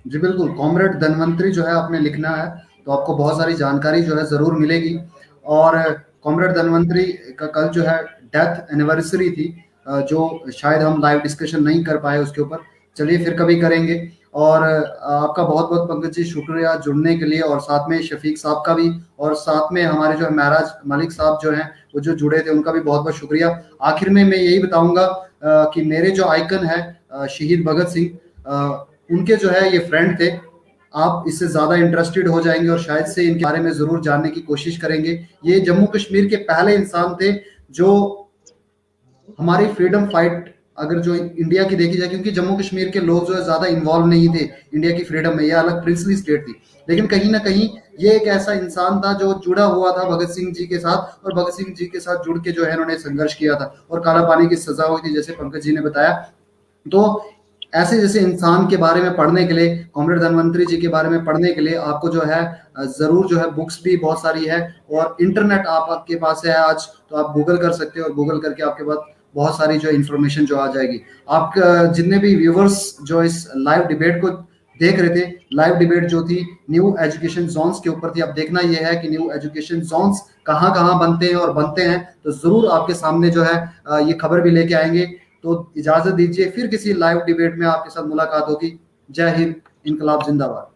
जी बिल्कुल, कॉमरेड धनवंतरी जो है आपने लिखना है तो आपको बहुत सारी जानकारी जो है जरूर मिलेगी। और कॉमरेड धनवंतरी का कल जो है डेथ एनिवर्सरी थी, जो शायद हम लाइव डिस्कशन नहीं कर पाए उसके ऊपर, चलिए फिर कभी करेंगे। और आपका बहुत बहुत पंकज जी शुक्रिया जुड़ने के लिए, और साथ में शफीक साहब का भी, और साथ में हमारे जो है महराज मलिक साहब जो हैं वो जो जुड़े थे, उनका भी बहुत बहुत शुक्रिया। आखिर में मैं यही बताऊंगा कि मेरे जो आइकन है शहीद भगत सिंह, उनके जो है ये फ्रेंड थे। आप इससे ज्यादा इंटरेस्टेड हो जाएंगे और शायद से इनके बारे में जरूर जानने की कोशिश करेंगे। ये जम्मू कश्मीर के पहले इंसान थे जो हमारी फ्रीडम फाइट, अगर जो इंडिया की देखी जाए, क्योंकि जम्मू कश्मीर के लोग जो है ज्यादा इन्वॉल्व नहीं थे इंडिया की फ्रीडम में, यह अलग प्रिंसली स्टेट थी, लेकिन कहीं ना कहीं ये एक ऐसा इंसान था जो जुड़ा हुआ था भगत सिंह जी के साथ, और भगत सिंह जी के साथ जुड़ के जो है इन्होंने संघर्ष किया था और काला पानी की सजा हुई थी, जैसे पंकज जी ने बताया। तो ऐसे जैसे इंसान के बारे में पढ़ने के लिए, कॉमरेड धनवंतरी जी के बारे में पढ़ने के लिए आपको जो है जरूर जो है बुक्स भी बहुत सारी है, और इंटरनेट आपके पास है आज, तो आप गूगल कर सकते हो और गूगल करके आपके पास बहुत सारी जो इन्फॉर्मेशन जो आ जाएगी। आप जितने भी व्यूवर्स जो इस लाइव डिबेट को देख रहे थे, लाइव डिबेट जो थी न्यू एजुकेशन जोन्स के ऊपर थी। अब देखना यह है कि न्यू एजुकेशन जोन्स कहाँ कहाँ बनते हैं, और बनते हैं तो जरूर आपके सामने जो है ये खबर भी लेके आएंगे। तो इजाजत दीजिए, फिर किसी लाइव डिबेट में आपके साथ मुलाकात होगी। जय हिंद, इनकलाब जिंदाबाद।